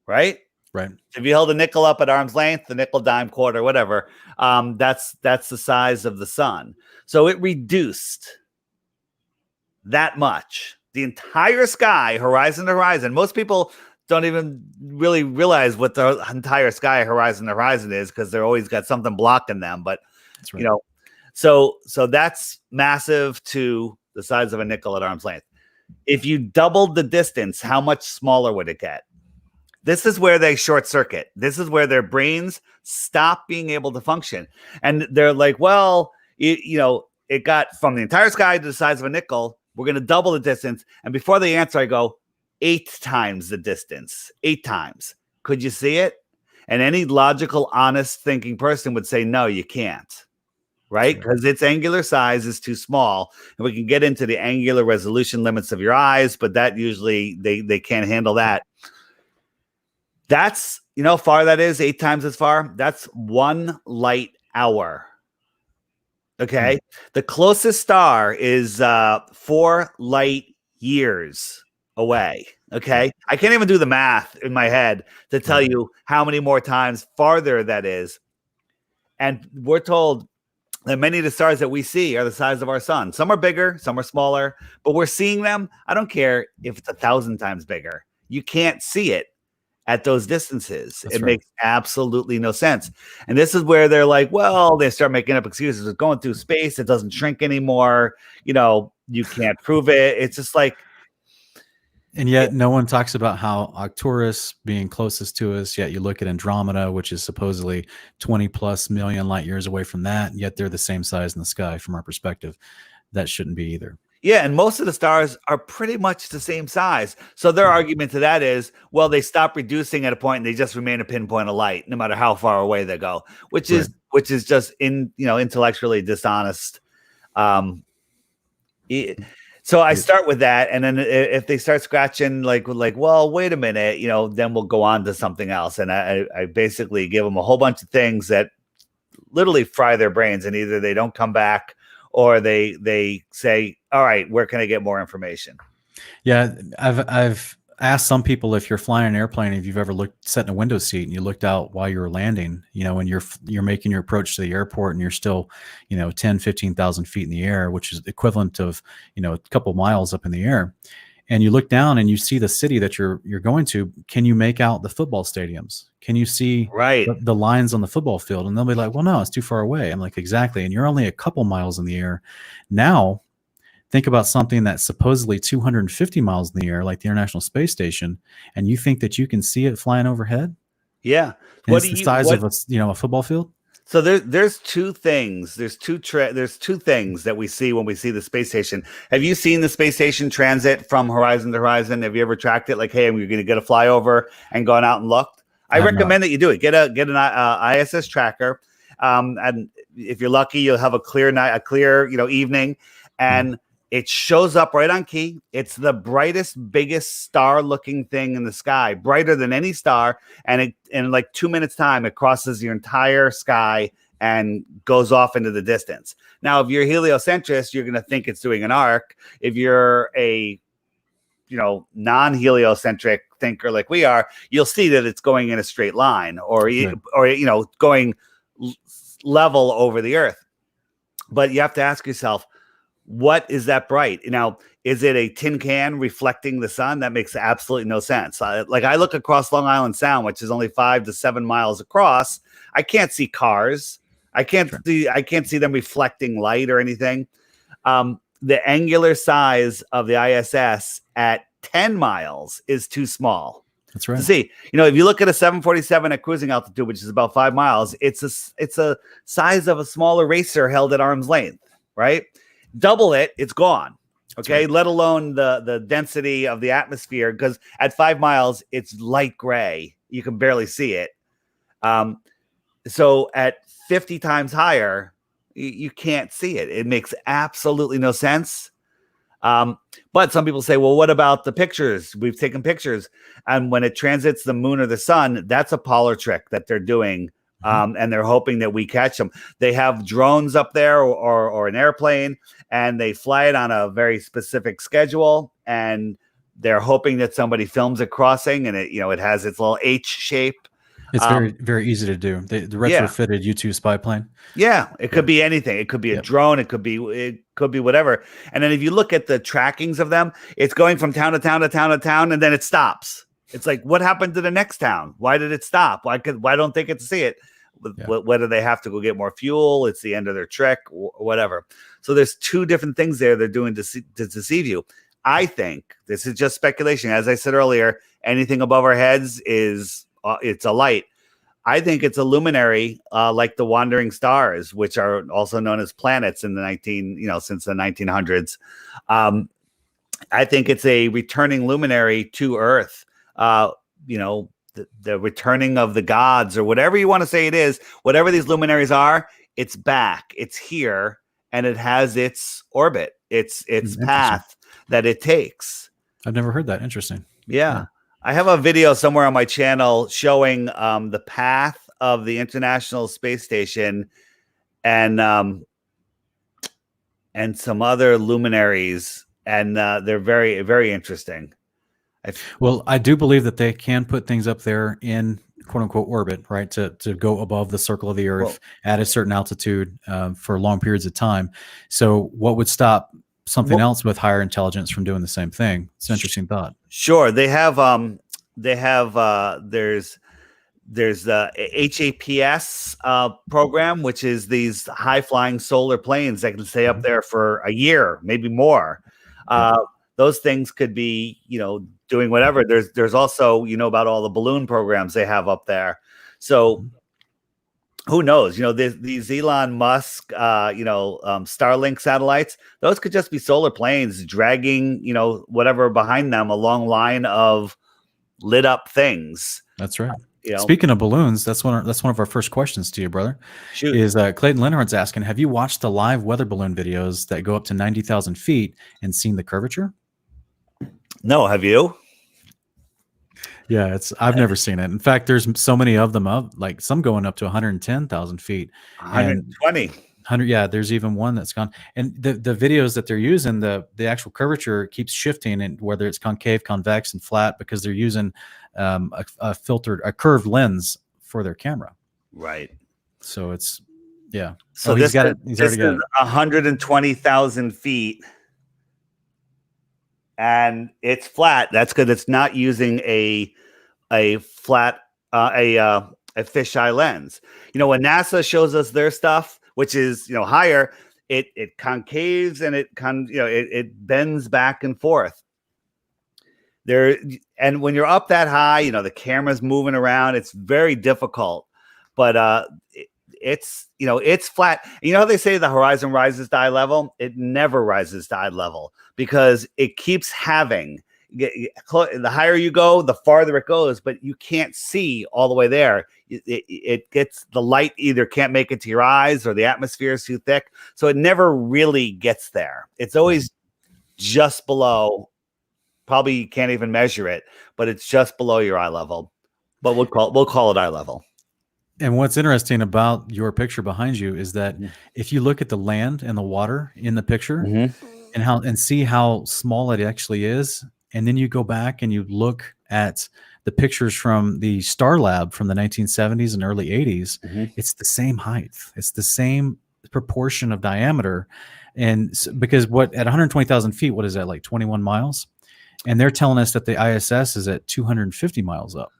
Right? Right. If you held a nickel up at arm's length, the nickel, dime, quarter, whatever, that's the size of the sun. So it reduced that much. The entire sky, horizon to horizon. Most people don't even really realize what the entire sky horizon to horizon is, because they're always got something blocking them. But that's right. So that's massive to the size of a nickel at arm's length. If you doubled the distance, how much smaller would it get? This is where they short circuit. This is where their brains stop being able to function. And they're like, well, it got from the entire sky to the size of a nickel. We're going to double the distance. And before they answer, I go, 8 times the distance. 8 times. Could you see it? And any logical, honest thinking person would say, no, you can't. Right? Because its angular size is too small. And we can get into the angular resolution limits of your eyes, but that usually they can't handle that. That's, how far that is, 8 times as far. That's 1 light hour. Okay. The closest star is 4 light years away. Okay. I can't even do the math in my head to tell you how many more times farther that is. And we're told that many of the stars that we see are the size of our sun. Some are bigger, some are smaller, but we're seeing them. I don't care if it's 1,000 times bigger. You can't see it at those distances. It makes absolutely no sense. And this is where they're like, well, they start making up excuses. It's going through space. It doesn't shrink anymore. You can't prove it. It's just like, and yet no one talks about how Arcturus being closest to us, yet you look at Andromeda, which is supposedly 20 plus million light years away from that, and yet they're the same size in the sky from our perspective. That shouldn't be either. Yeah, and most of the stars are pretty much the same size. So their argument to that is, well, they stop reducing at a point and they just remain a pinpoint of light, no matter how far away they go, which is just intellectually dishonest. So I start with that, and then if they start scratching like, well, wait a minute, then we'll go on to something else. And I basically give them a whole bunch of things that literally fry their brains, and either they don't come back or they say, all right, where can I get more information? Yeah, I've asked some people, if you're flying an airplane, if you've ever sat in a window seat and you looked out while you were landing, when you're making your approach to the airport and you're still, 10, 15,000 feet in the air, which is equivalent of, a couple miles up in the air. And you look down and you see the city that you're going to. Can you make out the football stadiums? Can you see the lines on the football field? And they'll be like, well, no, it's too far away. I'm like, exactly. And you're only a couple miles in the air. Now, think about something that's supposedly 250 miles in the air, like the International Space Station, and you think that you can see it flying overhead? Yeah. It's the size of a football field. So there's 2 things. There's 2 things that we see when we see the space station. Have you seen the space station transit from horizon to horizon? Have you ever tracked it? Like, hey, we're going to get a flyover and gone out and looked. I recommend that you do it. Get an ISS tracker, and if you're lucky, you'll have a clear night, evening, and it shows up right on key. It's the brightest, biggest star-looking thing in the sky, brighter than any star. And in like 2 minutes' time, it crosses your entire sky and goes off into the distance. Now, if you're a heliocentrist, you're going to think it's doing an arc. If you're a non-heliocentric thinker like we are, you'll see that it's going in a straight line or going level over the Earth. But you have to ask yourself, what is that bright? Now, is it a tin can reflecting the sun? That makes absolutely no sense. I look across Long Island Sound, which is only 5 to 7 miles across. I can't see cars. I can't see them reflecting light or anything. The angular size of the ISS at 10 miles is too small. That's right. To see, if you look at a 747 at cruising altitude, which is about 5 miles, it's a size of a small eraser held at arm's length, right? Double it, it's gone. Okay, right. Let alone the density of the atmosphere, because at 5 miles, it's light gray. You can barely see it. So at 50 times higher, you can't see it. It makes absolutely no sense. But some people say, well, what about the pictures? We've taken pictures. And when it transits the moon or the sun, that's a polar trick that they're doing. And they're hoping that we catch them. They have drones up there or an airplane, and they fly it on a very specific schedule. And they're hoping that somebody films it crossing, and it has its little H shape. It's very, very easy to do. The retrofitted U-2 spy plane. Yeah, it could be anything. It could be a drone. It could be whatever. And then if you look at the trackings of them, it's going from town to town to town to town, and then it stops. It's like, what happened to the next town? Why did it stop? Why don't they get to see it? Whether they have to go get more fuel, it's the end of their trek, or whatever. So there's two different things there they're doing to deceive you. I think this is just speculation. As I said earlier, anything above our heads is it's a light. I think it's a luminary, like the wandering stars, which are also known as planets in the since the 1900s. I think it's a returning luminary to Earth. The returning of the gods, or whatever you want to say it is, whatever these luminaries are, it's back, it's here, and it has its orbit, its path that it takes. I've never heard that. Interesting. Yeah. I have a video somewhere on my channel showing the path of the International Space Station and some other luminaries, and they're very, very interesting. Well, I do believe that they can put things up there in quote unquote orbit, right? To go above the circle of the Earth at a certain altitude for long periods of time. So what would stop something else with higher intelligence from doing the same thing? It's an interesting thought. Sure. There's the HAPS program, which is these high flying solar planes that can stay up there for a year, maybe more. Those things could be, doing whatever. There's also, about all the balloon programs they have up there. So who knows? These Elon Musk, Starlink satellites, those could just be solar planes dragging, whatever behind them, a long line of lit up things. That's right. Speaking of balloons, that's one of our first questions to you, brother. Shoot. Is Clayton Lenhardt's asking, have you watched the live weather balloon videos that go up to 90,000 feet and seen the curvature? No, have you? Yeah, I've never seen it. In fact, there's so many of them like some going up to 110,000 feet. 120. 100, yeah, there's even one that's gone. And the videos that they're using, the actual curvature keeps shifting, and whether it's concave, convex, and flat, because they're using a curved lens for their camera. Right. So it's, yeah. So he's already got it. 120,000 feet. And it's flat. That's good. It's not using a flat a fisheye lens. When NASA shows us their stuff, which is higher, it concaves and it bends back and forth. And when you're up that high, the camera's moving around. It's very difficult, but it's flat. How they say the horizon rises to eye level? It never rises to eye level, because it keeps having, the higher you go, the farther it goes, but you can't see all the way there. It gets, the light either can't make it to your eyes, or the atmosphere is too thick. So it never really gets there. It's always just below. Probably you can't even measure it, but it's just below your eye level. But we'll call it eye level. And what's interesting about your picture behind you is that Mhm. if you look at the land and the water in the picture Mhm. and see how small it actually is, and then you go back and you look at the pictures from the Star Lab from the 1970s and early 80s, Mhm. it's the same height. It's the same proportion of diameter. And because what at 120,000 feet, what is that, like 21 miles? And they're telling us that the ISS is at 250 miles up.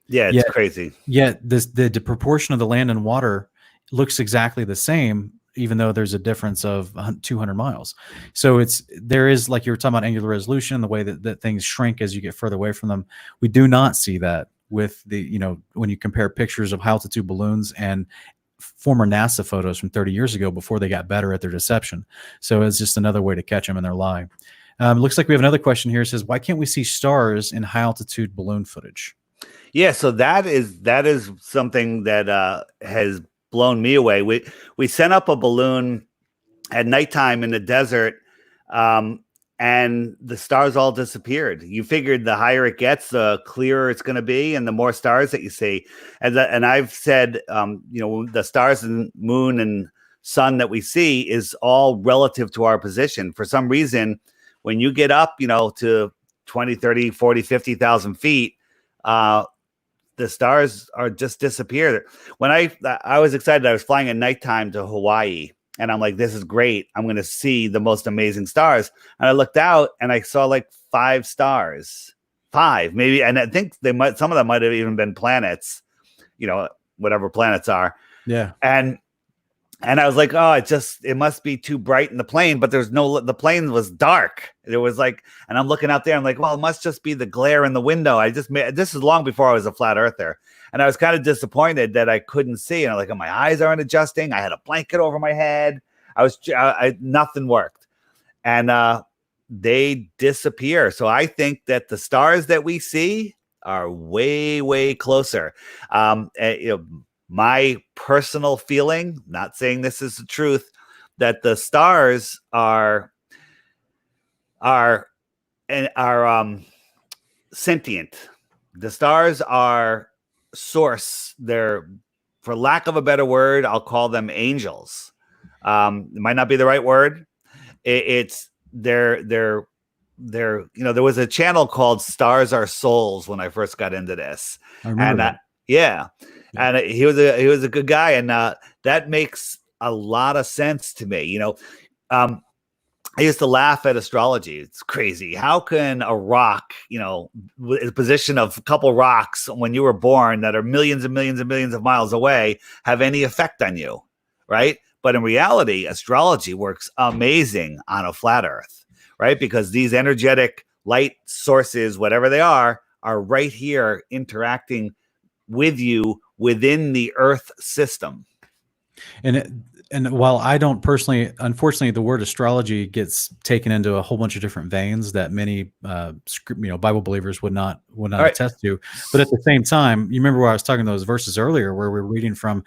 Yeah, it's Yet, crazy. yet the proportion of the land and water looks exactly the same, even though there's a difference of 200 miles. So there is, like you were talking about, angular resolution, the way that things shrink as you get further away from them. We do not see that with when you compare pictures of high altitude balloons and former NASA photos from 30 years ago before they got better at their deception. So it's just another way to catch them in their lie. Looks like we have another question here. It says, why can't we see stars in high altitude balloon footage? Yeah, so that is something that has blown me away. We sent up a balloon at nighttime in the desert, and the stars all disappeared. You figured the higher it gets, the clearer it's going to be, and the more stars that you see. And I've said, the stars and moon and sun that we see is all relative to our position. For some reason, when you get up, to 20, 30, 40, 50,000 feet, the stars are just disappeared. When I was excited, I was flying at nighttime to Hawaii, and I'm like, this is great. I'm going to see the most amazing stars. And I looked out and I saw like 5 stars, 5 maybe. And I think some of them might have even been planets, whatever planets are. Yeah. And I was like, oh, it must be too bright in the plane, but the plane was dark. It was like, and I'm looking out there. I'm like, well, it must just be the glare in the window. This is long before I was a flat earther. And I was kind of disappointed that I couldn't see. And I'm like, oh, my eyes aren't adjusting. I had a blanket over my head. Nothing worked. And they disappear. So I think that the stars that we see are way, way closer. My personal feeling, not saying this is the truth, that the stars are sentient. The stars are source. They're, for lack of a better word, I'll call them angels. It might not be the right word. They're there was a channel called Stars Are Souls when I first got into this. I remember that. Yeah. And he was a good guy, and that makes a lot of sense to me. I used to laugh at astrology. It's crazy. How can a rock, a position of a couple rocks when you were born that are millions and millions and millions of miles away, have any effect on you, right? But in reality, astrology works amazing on a flat Earth, right? Because these energetic light sources, whatever they are right here interacting with you within the Earth system. And while I don't personally, unfortunately, the word astrology gets taken into a whole bunch of different veins that many, Bible believers would not attest to. But at the same time, you remember where I was talking those verses earlier, where we're reading from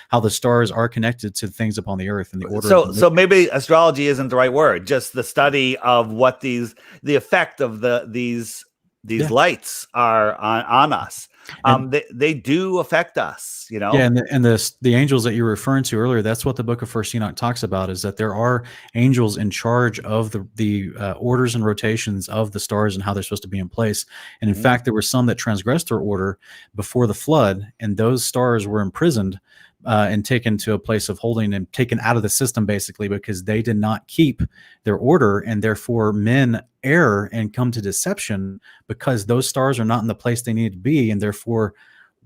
how the stars are connected to things upon the earth and the order. So maybe astrology isn't the right word. Just the study of what the effect of these lights are on us. They do affect us, Yeah, and the angels that you were referring to earlier, that's what the book of First Enoch talks about, is that there are angels in charge of the orders and rotations of the stars and how they're supposed to be in place. And in fact, there were some that transgressed their order before the flood, and those stars were imprisoned and taken to a place of holding and taken out of the system, basically, because they did not keep their order, and therefore men err and come to deception because those stars are not in the place they need to be, and therefore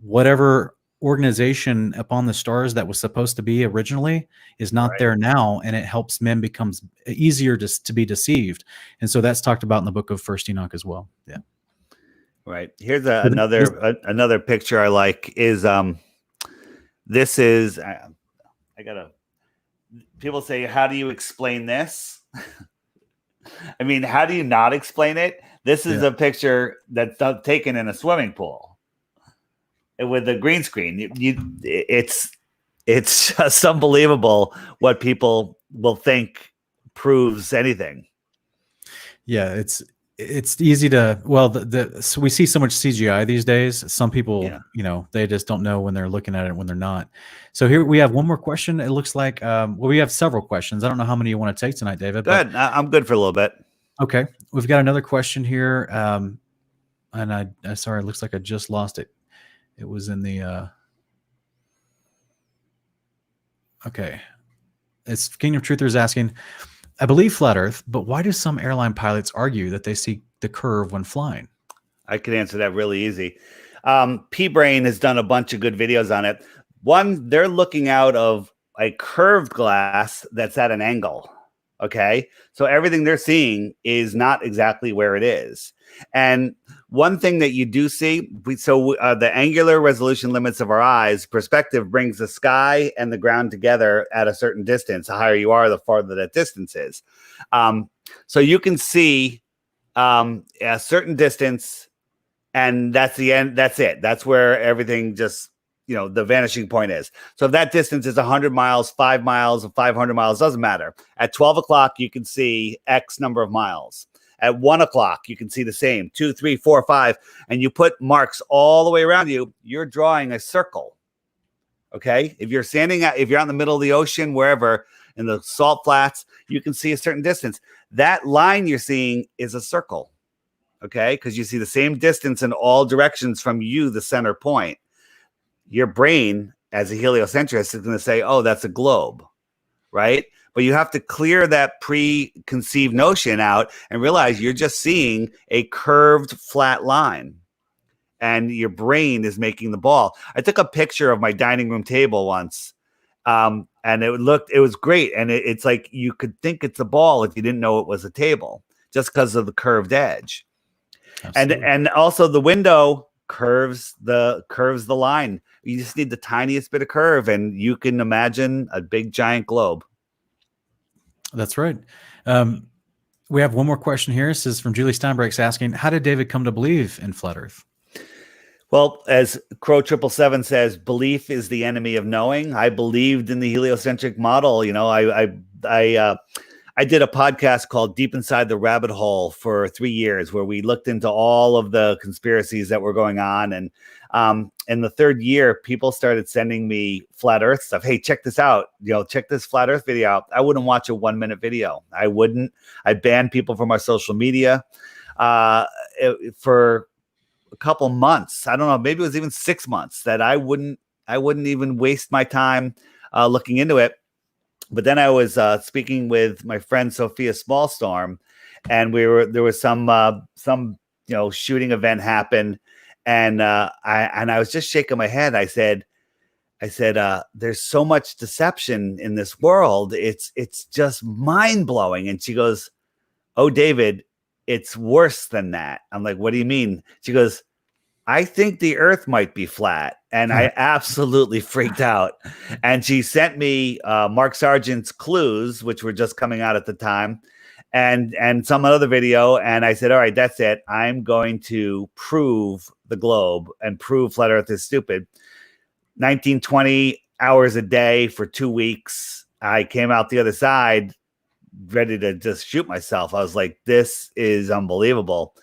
whatever organization upon the stars that was supposed to be originally is not there now, and it helps men becomes easier to be deceived. And so that's talked about in the book of First Enoch as well. Yeah. Right. Here's another picture I like is this is people say, how do you explain this? I mean, how do you not explain it? This is a picture that's taken in a swimming pool with a green screen. It's just unbelievable what people will think proves anything. Yeah, it's easy to, well, so we see so much CGI these days. Some people, Yeah. they just don't know when they're looking at it and when they're not. So here we have one more question. It looks like, well, we have several questions. I don't know how many you want to take tonight, David, but Good. I'm good for a little bit. okay. We've got another question here. And I sorry, it looks like I just lost it. It was in the, okay. It's Kingdom Truther asking, I believe flat Earth, but why do some airline pilots argue that they see the curve when flying? I could answer that really easy. P-Brain has done a bunch of good videos on it. One, they're looking out of a curved glass that's at an angle. Okay. So everything they're seeing is not exactly where it is. And one thing that you do see, the angular resolution limits of our eyes, perspective brings the sky and the ground together at a certain distance. The higher you are, the farther that distance is. So you can see a certain distance, and that's the end. That's it. That's where everything just, the vanishing point is. So if that distance is 100 miles, 5 miles, or 500 miles, doesn't matter. At 12 o'clock, you can see X number of miles. At 1 o'clock, you can see the same, 2, 3, 4, 5, and you put marks all the way around you. You're drawing a circle. Okay. If you're out in the middle of the ocean, wherever in the salt flats, you can see a certain distance. That line you're seeing is a circle. Okay. Because you see the same distance in all directions from you, the center point. Your brain, as a heliocentrist, is going to say, oh, that's a globe. Right. But you have to clear that preconceived notion out and realize you're just seeing a curved flat line. And your brain is making the ball. I took a picture of my dining room table once, and it was great. And it's like you could think it's a ball if you didn't know it was a table, just because of the curved edge. Absolutely. And also the window curves the line. You just need the tiniest bit of curve, and you can imagine a big giant globe. That's right. We have one more question here. This is from Julie Steinbrecht's asking, how did David come to believe in flat Earth? Well, as Crow 777 says, belief is the enemy of knowing. I believed in the heliocentric model. I did a podcast called Deep Inside the Rabbit Hole for 3 years, where we looked into all of the conspiracies that were going on. And in the third year, people started sending me flat Earth stuff. Hey, check this out. Check this flat Earth video out. I wouldn't watch a 1-minute video. I wouldn't. I banned people from our social media for a couple months. I don't know. Maybe it was even 6 months that I wouldn't even waste my time looking into it. But then I was speaking with my friend Sophia Smallstorm, and there was some shooting event happened, and I was just shaking my head. I said, there's so much deception in this world. It's just mind blowing. And she goes, oh, David, it's worse than that. I'm like, what do you mean? She goes, I think the earth might be flat. And I absolutely freaked out. And she sent me Mark Sargent's Clues, which were just coming out at the time, and some other video. And I said, all right, that's it. I'm going to prove the globe and prove flat earth is stupid. 19-20 hours a day for 2 weeks. I came out the other side ready to just shoot myself. I was like, this is unbelievable.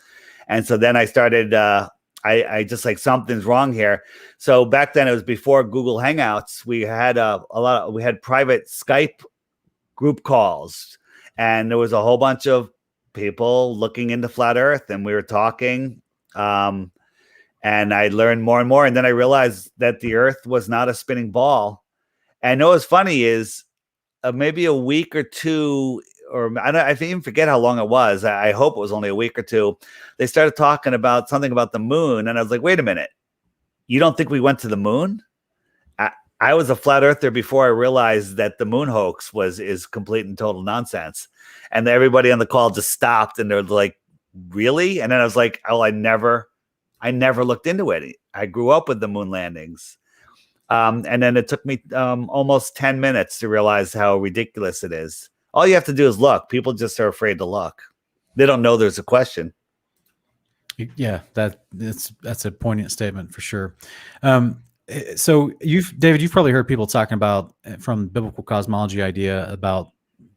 And so then I started, I just like, something's wrong here. So back then, it was before Google Hangouts. We had we had private Skype group calls, and there was a whole bunch of people looking into flat Earth, and we were talking. And I learned more and more. And then I realized that the Earth was not a spinning ball. And what's funny is maybe a week or two, or I even forget how long it was. I hope it was only a week or two. They started talking about something about the moon. And I was like, wait a minute. You don't think we went to the moon? I was a flat earther before I realized that the moon hoax is complete and total nonsense. And everybody on the call just stopped, and they're like, really? And then I was like, oh, I never looked into it. I grew up with the moon landings. And then it took me almost 10 minutes to realize how ridiculous it is. All you have to do is look. People just are afraid to look. They don't know there's a question. Yeah, that's a poignant statement for sure. So David, you've probably heard people talking about, from biblical cosmology idea, about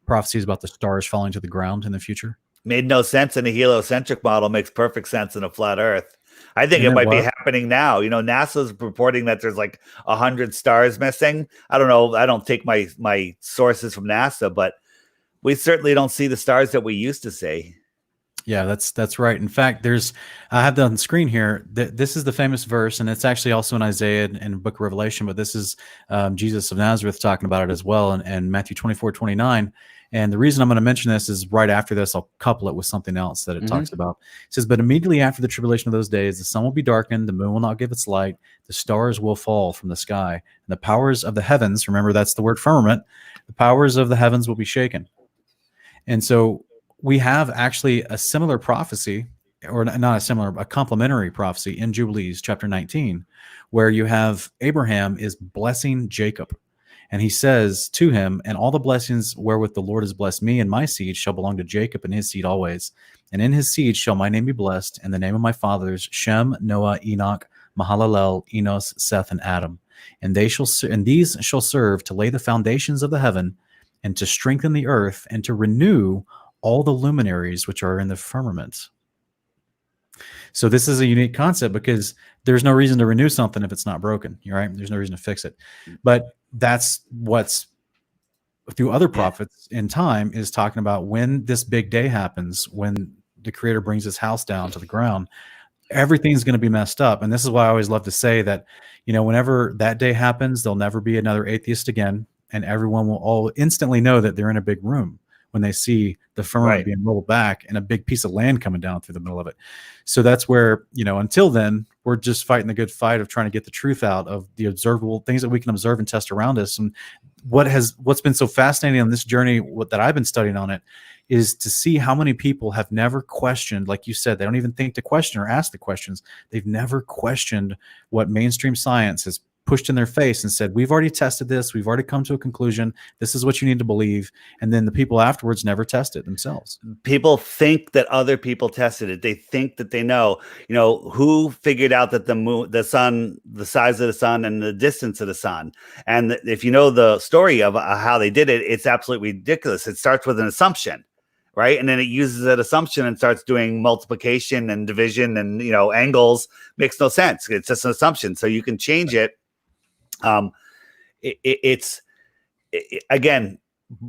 prophecies about the stars falling to the ground in the future. Made no sense in a heliocentric model, makes perfect sense in a flat Earth. I think Isn't it that might be wild? happening now. NASA's reporting that there's like 100 stars missing. I don't know. I don't take my sources from NASA, but we certainly don't see the stars that we used to see. Yeah, that's right. In fact, I have that on the screen here. This is the famous verse, and it's actually also in Isaiah and Book of Revelation, but this is Jesus of Nazareth talking about it as well, and Matthew 24:29. And the reason I'm going to mention this is right after this, I'll couple it with something else that it talks about. It says, but immediately after the tribulation of those days, the sun will be darkened, the moon will not give its light, the stars will fall from the sky, and the powers of the heavens, remember that's the word firmament, the powers of the heavens will be shaken. And so we have actually a similar prophecy, or not a similar, a complementary prophecy in Jubilees chapter 19, where you have Abraham is blessing Jacob. And he says to him, and all the blessings wherewith the Lord has blessed me and my seed shall belong to Jacob and his seed always. And in his seed shall my name be blessed, and the name of my fathers, Shem, Noah, Enoch, Mahalalel, Enos, Seth, and Adam. And these shall serve to lay the foundations of the heaven, and to strengthen the earth, and to renew all the luminaries which are in the firmament. So this is a unique concept because there's no reason to renew something if it's not broken, right? There's no reason to fix it. But that's what's through other prophets in time is talking about when this big day happens, when the Creator brings his house down to the ground, everything's going to be messed up. And this is why I always love to say that, whenever that day happens, there'll never be another atheist again. And everyone will all instantly know that they're in a big room when they see the firmament being rolled back and a big piece of land coming down through the middle of it. So that's where, until then, we're just fighting the good fight of trying to get the truth out of the observable things that we can observe and test around us. And what's been so fascinating on this journey, that I've been studying on it, is to see how many people have never questioned, like you said, they don't even think to question or ask the questions. They've never questioned what mainstream science has pushed in their face and said, we've already tested this. We've already come to a conclusion. This is what you need to believe. And then the people afterwards never test it themselves. People think that other people tested it. They think that they know, who figured out that the sun, the size of the sun and the distance of the sun. And if you know the story of how they did it, it's absolutely ridiculous. It starts with an assumption, right? And then it uses that assumption and starts doing multiplication and division and, angles. Makes no sense. It's just an assumption. So you can change it. Again,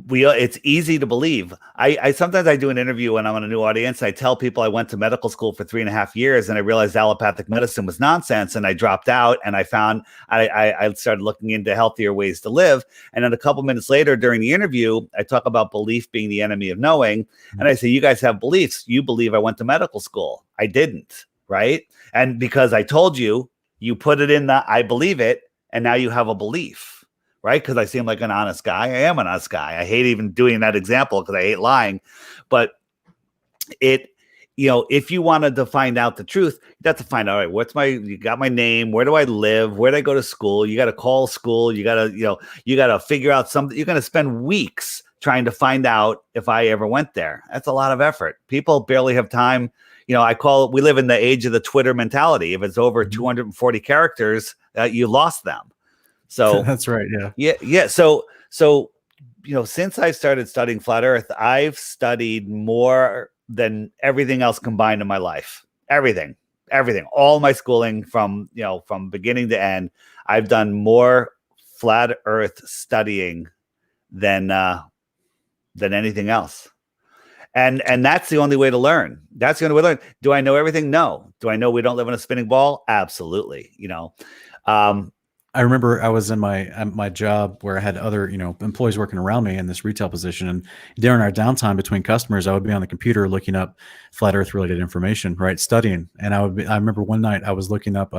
it's easy to believe. I sometimes I do an interview when I'm on a new audience. I tell people I went to medical school for 3.5 years and I realized allopathic medicine was nonsense. And I dropped out and I found I started looking into healthier ways to live. And then a couple minutes later during the interview, I talk about belief being the enemy of knowing. And I say, you guys have beliefs. You believe I went to medical school. I didn't. Right. And because I told you, you put it in the I believe it. And now you have a belief, right? Because I seem like an honest guy. I am an honest guy. I hate even doing that example because I hate lying. But if you wanted to find out the truth, you have to find out, all right, you got my name. Where do I live? Where do I go to school? You got to call school. You got to figure out something. You're going to spend weeks trying to find out if I ever went there. That's a lot of effort. People barely have time. We live in the age of the Twitter mentality. If it's over 240 characters, you lost them. So that's right. Yeah. So, since I started studying flat Earth, I've studied more than everything else combined in my life. Everything, all my schooling from beginning to end, I've done more flat Earth studying than anything else. And that's the only way to learn. That's the only way to learn. Do I know everything? No. Do I know we don't live in a spinning ball? Absolutely. I remember I was in my job where I had other, employees working around me in this retail position. And during our downtime between customers, I would be on the computer looking up flat Earth related information, right? Studying. And I remember one night I was looking up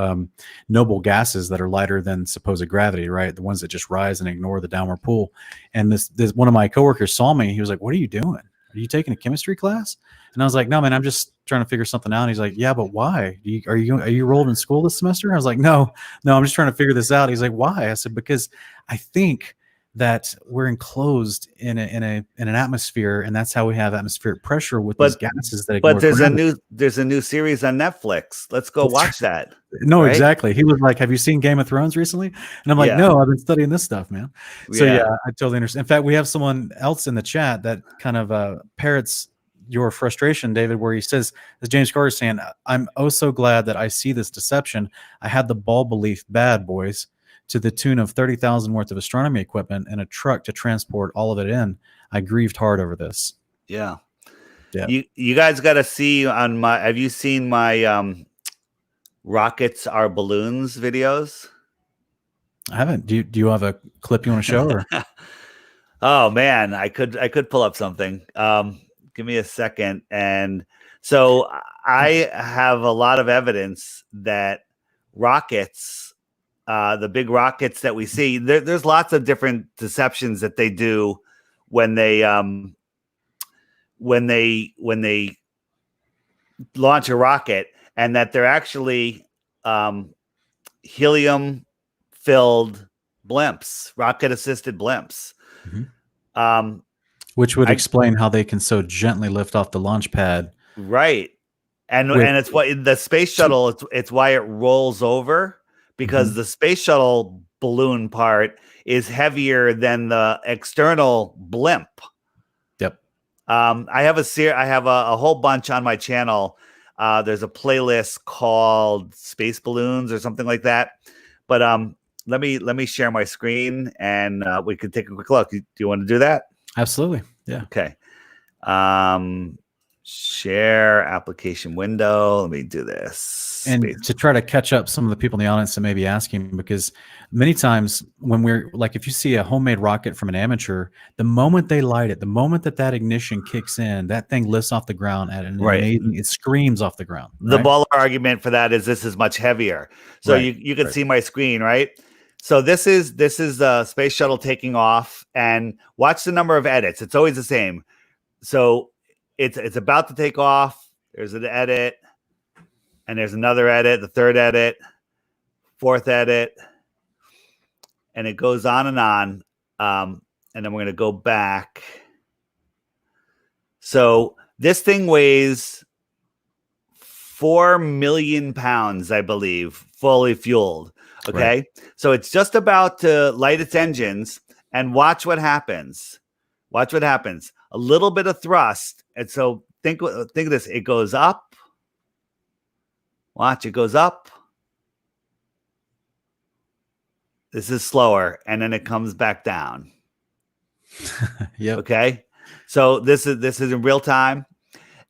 noble gases that are lighter than supposed gravity, right? The ones that just rise and ignore the downward pull. And this one of my coworkers saw me. He was like, "What are you doing? Are you taking a chemistry class?" And I was like, "No, man, I'm just trying to figure something out." And he's like, "Yeah, but why? Are you enrolled in school this semester?" I was like, No, I'm just trying to figure this out." He's like, "Why?" I said, "Because I think that we're enclosed in an atmosphere, and that's how we have atmospheric pressure with these gases that ignore gravity." There's a new series on Netflix. Let's go watch that. No, right? Exactly. He was like, "Have you seen Game of Thrones recently?" And I'm like, "No, I've been studying this stuff, man." So yeah, I totally understand. In fact, we have someone else in the chat that kind of parrots your frustration, David, where he says, as James Carter is saying, I'm oh so glad that I see this deception. I had the ball belief bad, boys, to the tune of 30,000 worth of astronomy equipment and a truck to transport all of it in. I grieved hard over this. Yeah. Yeah. You guys got to see on my, have you seen my rockets are balloons videos? I haven't. Do you have a clip you want to show? Or? Oh man, I could pull up something. Give me a second. And so I have a lot of evidence that rockets, the big rockets that we see, there's lots of different deceptions that they do when they launch a rocket, and that they're actually helium filled blimps, rocket assisted blimps. Mm-hmm. Which would explain how they can so gently lift off the launch pad. Right. And it's what the space shuttle, it's why it rolls over, because the space shuttle balloon part is heavier than the external blimp. Yep. I have a whole bunch on my channel. There's a playlist called Space Balloons or something like that. But let me share my screen, and we could take a quick look. Do you want to do that? Absolutely. Yeah. Okay. Share application window. Let me do this. And to try to catch up some of the people in the audience that may be asking, because many times when we're like, if you see a homemade rocket from an amateur, the moment they light it, the moment that ignition kicks in, that thing lifts off the ground at an amazing, it screams off the ground. The baller argument for that is this is much heavier. So you can see my screen, right? So this is the space shuttle taking off, and watch the number of edits. It's always the same. So it's about to take off. There's an edit, and there's another edit, the third edit, fourth edit, and it goes on and on. And then we're going to go back. So this thing weighs 4 million pounds, I believe, fully fueled. Okay. Right. So it's just about to light its engines, and watch what happens. Watch what happens. A little bit of thrust. And so think of this. It goes up. Watch, it goes up. This is slower, and then it comes back down. Yep. Okay. So this is in real time,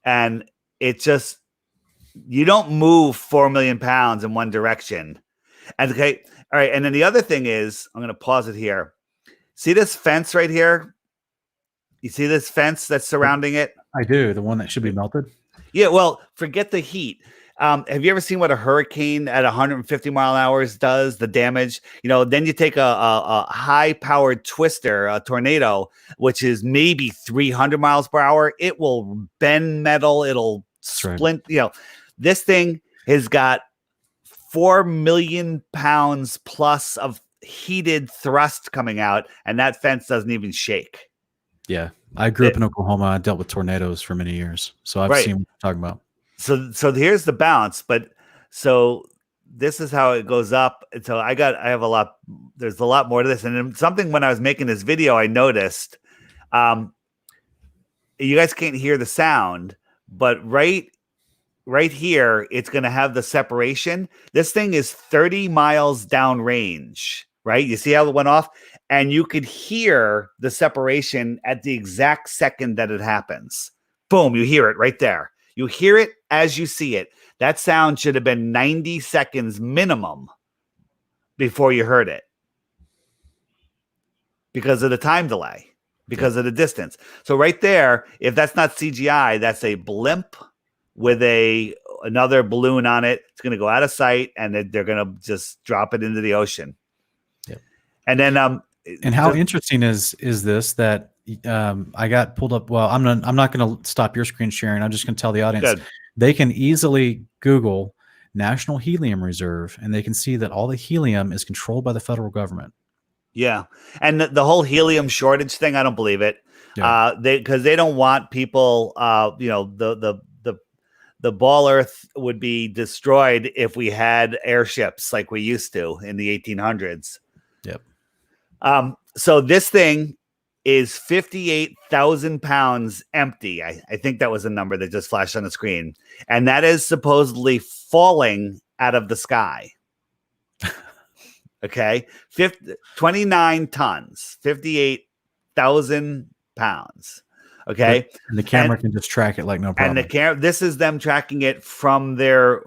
and it just, you don't move 4 million pounds in one direction. And okay, all right. And then the other thing is, I'm going to pause it here. See this fence right here? You see this fence that's surrounding it? I do. The one that should be melted. Yeah. Well, forget the heat. Have you ever seen what a hurricane at 150 mile an hour does? The damage, then you take a high powered twister, a tornado, which is maybe 300 miles per hour. It will bend metal. It'll splint. Right. This thing has got 4 million pounds plus of heated thrust coming out, and that fence doesn't even shake. Yeah. I grew up in Oklahoma. I dealt with tornadoes for many years. So I've seen what you're talking about. So here's the bounce, but so this is how it goes up. And so there's a lot more to this. And then something, when I was making this video, I noticed, you guys can't hear the sound, but right here, it's going to have the separation. This thing is 30 miles downrange, right? You see how it went off? And you could hear the separation at the exact second that it happens. Boom, you hear it right there. You hear it as you see it. That sound should have been 90 seconds minimum before you heard it, because of the time delay, because of the distance. So right there, if that's not CGI, that's a blimp with another balloon on it. It's going to go out of sight, and they're going to just drop it into the ocean. Yep. And then and how interesting is this that I got pulled up? Well, I'm not going to stop your screen sharing. I'm just going to tell the audience they can easily Google National Helium Reserve, and they can see that all the helium is controlled by the federal government. Yeah, and the whole helium shortage thing, I don't believe it. Yeah. Because they don't want people. The ball Earth would be destroyed if we had airships like we used to in the 1800s. Yep. So this thing is 58,000 pounds empty. I think that was a number that just flashed on the screen. And that is supposedly falling out of the sky. Okay. 29 tons, 58,000 pounds. Okay. And the camera can just track it like no problem. And this is them tracking it from the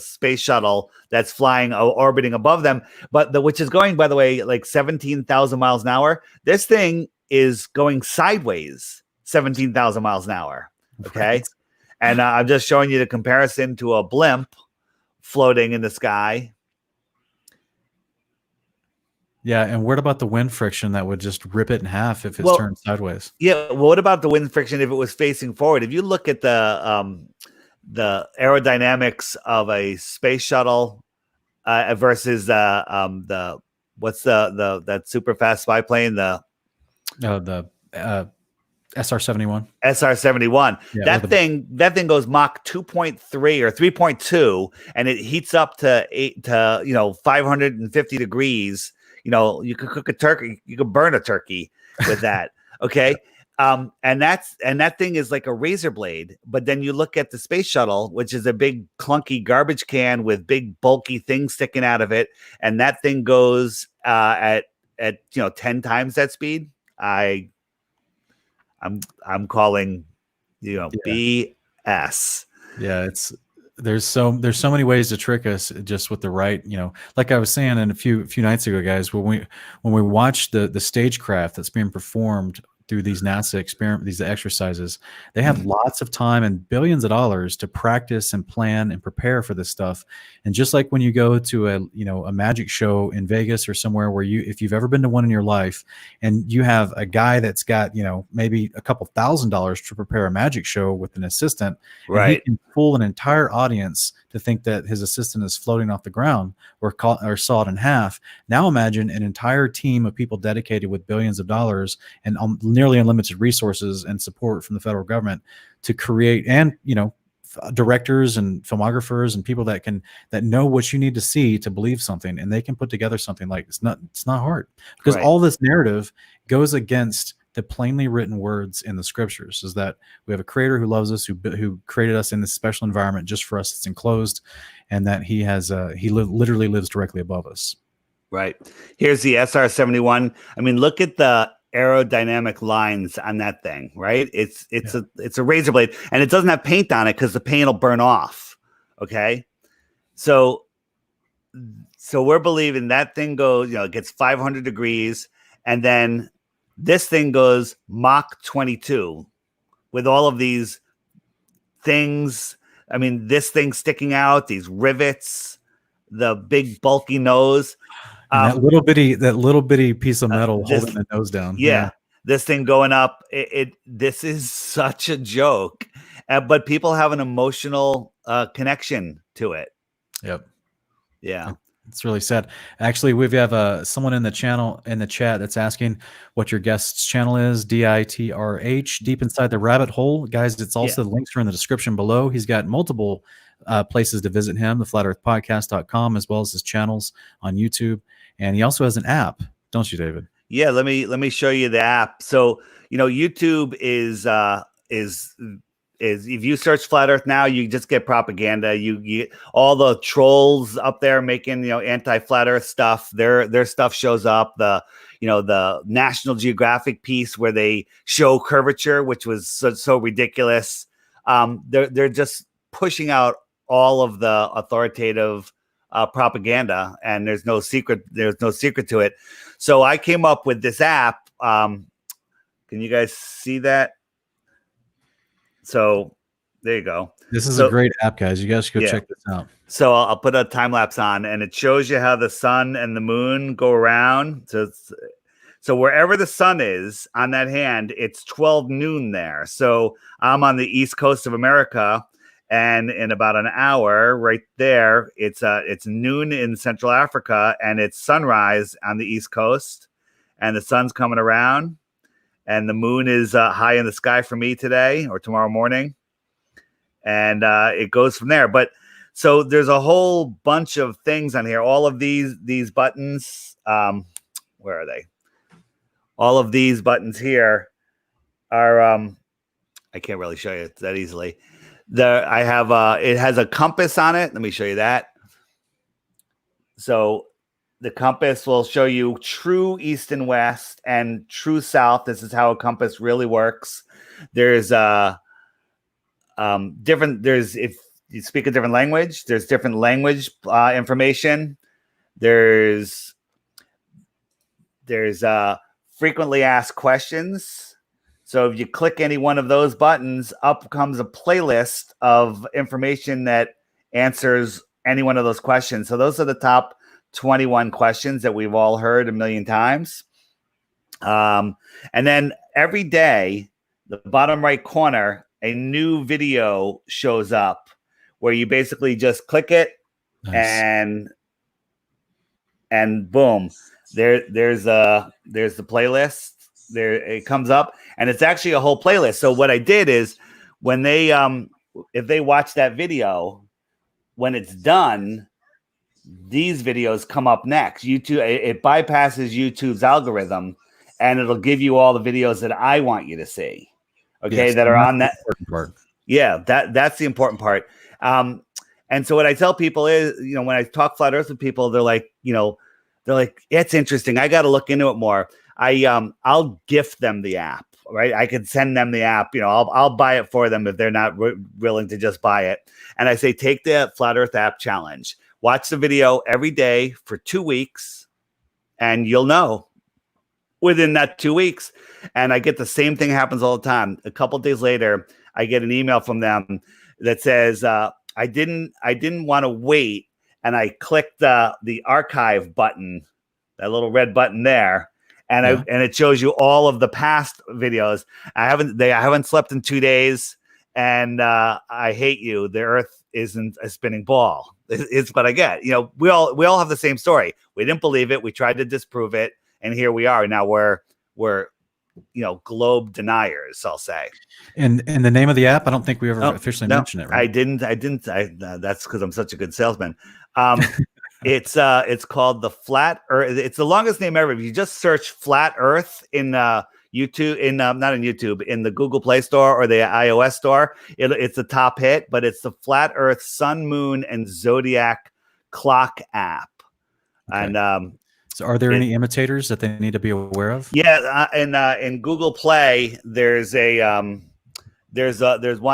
space shuttle that's flying, orbiting above them, but which is going, by the way, like 17,000 miles an hour. This thing is going sideways 17,000 miles an hour. Okay. Right. And I'm just showing you the comparison to a blimp floating in the sky. Yeah, and what about the wind friction that would just rip it in half if it's turned sideways? Yeah, well, what about the wind friction if it was facing forward? If you look at the aerodynamics of a space shuttle versus that super fast spy plane, the SR-71. SR-71. Yeah, that thing goes Mach 2.3 or 3.2, and it heats up to 550 degrees. You could cook a turkey, you could burn a turkey with that. Okay. And that thing is like a razor blade. But then you look at the space shuttle, which is a big clunky garbage can with big bulky things sticking out of it. And that thing goes at 10 times that speed. I'm calling, BS. Yeah. There's so many ways to trick us just with the right, like I was saying a few nights ago, guys, when we watch the stagecraft that's being performed through these NASA these exercises, they have lots of time and billions of dollars to practice and plan and prepare for this stuff. And just like when you go to a magic show in Vegas or somewhere where if you've ever been to one in your life and you have a guy that's got, maybe a couple $1,000s to prepare a magic show with an assistant, right? And he can fool an entire audience to think that his assistant is floating off the ground or sawed in half. Now imagine an entire team of people dedicated with billions of dollars and nearly unlimited resources and support from the federal government to create, and directors and filmographers and people that know what you need to see to believe something, and they can put together something like it's not hard, because all this narrative goes against the plainly written words in the scriptures, is that we have a creator who loves us, who created us in this special environment just for us. It's enclosed, and that he literally lives directly above us. Right. Here's the SR-71. I mean, look at the aerodynamic lines on that thing, right? It's a razor blade, and it doesn't have paint on it because the paint will burn off. Okay. So we're believing that thing goes, it gets 500 degrees, and then this thing goes Mach 22 with all of these things. I mean, this thing sticking out, these rivets, the big bulky nose. That little bitty piece of metal holding the nose down. Yeah. This thing going up. This is such a joke, but people have an emotional connection to it. Yep. Yeah. It's really sad. Actually, we have someone in the chat that's asking what your guest's channel is. DITRH, Deep Inside the Rabbit Hole. Guys, it's also the links are in the description below. He's got multiple places to visit him, the flatearthpodcast.com, as well as his channels on YouTube. And he also has an app, don't you, David? Yeah, let me show you the app. So, YouTube is if you search Flat Earth now, you just get propaganda. You get all the trolls up there making anti-Flat Earth stuff. Their stuff shows up. The National Geographic piece where they show curvature, which was so ridiculous. They're just pushing out all of the authoritative propaganda, and there's no secret to it. So I came up with this app. Can you guys see that? So there you go. This is a great app, guys. You guys should go check this out. So I'll put a time lapse on, and it shows you how the sun and the moon go around. So wherever the sun is on that hand, it's 12 noon there. So I'm on the East Coast of America, and in about an hour right there, it's noon in Central Africa, and it's sunrise on the East Coast, and the sun's coming around. And the moon is high in the sky for me today or tomorrow morning. And it goes from there. But so there's a whole bunch of things on here. All of these buttons, where are they? all of these buttons here are I can't really show you that easily. I have it has a compass on it. Let me show you that. So the compass will show you true east and west and true south. This is how a compass really works. There's different. There's, if you speak a different language, there's different language information. There's frequently asked questions. So if you click any one of those buttons, up comes a playlist of information that answers any one of those questions. So those are the top 21 questions that we've all heard a million times. And then every day, the bottom right corner, a new video shows up where you basically just click it. Nice. and boom, there's the playlist. There it comes up, and it's actually a whole playlist. So what I did is, when they if they watch that video, when it's done, these videos come up next. YouTube, it bypasses YouTube's algorithm, and it'll give you all the videos that I want you to see. Okay, yes, that are on that part. Yeah, that's the important part. And so what I tell people is, when I talk flat Earth with people, they're like, it's interesting. I got to look into it more. I'll gift them the app, right? I could send them the app. I'll buy it for them if they're not willing to just buy it. And I say, take the Flat Earth app challenge. Watch the video every day for 2 weeks, and you'll know within that 2 weeks. And I get the same thing happens all the time. A couple of days later, I get an email from them that says, I didn't want to wait, and I clicked the archive button, that little red button there. And and it shows you all of the past videos. I haven't slept in 2 days, and I hate you. The Earth isn't a spinning ball. It's what I get. We all have the same story. We didn't believe it. We tried to disprove it, and here we are. Now we're globe deniers, I'll say. And the name of the app, I don't think we ever officially mentioned it, right? I didn't. That's because I'm such a good salesman. It's called the Flat Earth. It's the longest name ever. If you just search Flat Earth in YouTube, not in YouTube, in the Google Play Store or the iOS store, it's the top hit. But it's the Flat Earth Sun, Moon, and ZODIAC Clock app. Okay. And so, are there any imitators that they need to be aware of? Yeah, in Google Play, there's one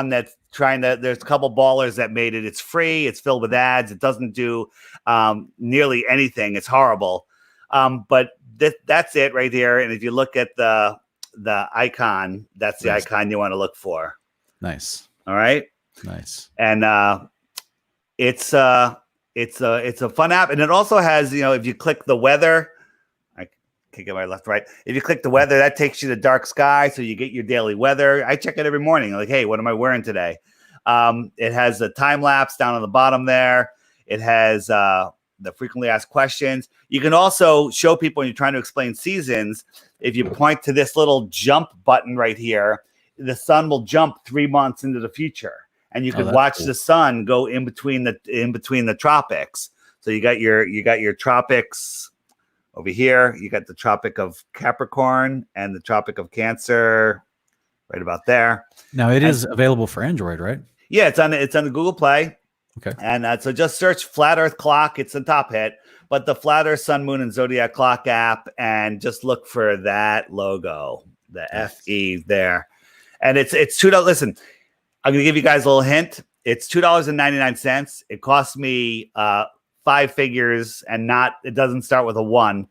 that's trying to. There's a couple ballers that made it. It's free. It's filled with ads. It doesn't do nearly anything. It's horrible. But that's it right here. And if you look at the icon, that's the icon you want to look for. Nice. All right. Nice. And it's a fun app, and it also has, if you click the weather, I can't get my left, right. If you click the weather, that takes you to dark sky, so you get your daily weather. I check it every morning. Like, hey, what am I wearing today? It has the time lapse down on the bottom there. It has the frequently asked questions. You can also show people when you're trying to explain seasons. If you point to this little jump button right here, the sun will jump 3 months into the future. And you can watch the sun go in between the tropics. So you got your tropics over here. You got the Tropic of Capricorn and the Tropic of Cancer, right about there. Now it is available for Android, right? Yeah, it's on the Google Play. Okay. And so just search Flat Earth Clock. It's the top hit, but the Flat Earth Sun, Moon, and Zodiac Clock app, and just look for that logo, the FE there. And it's $2. Listen, I'm going to give you guys a little hint. It's $2.99. It costs me 5 figures, and it doesn't start with a 1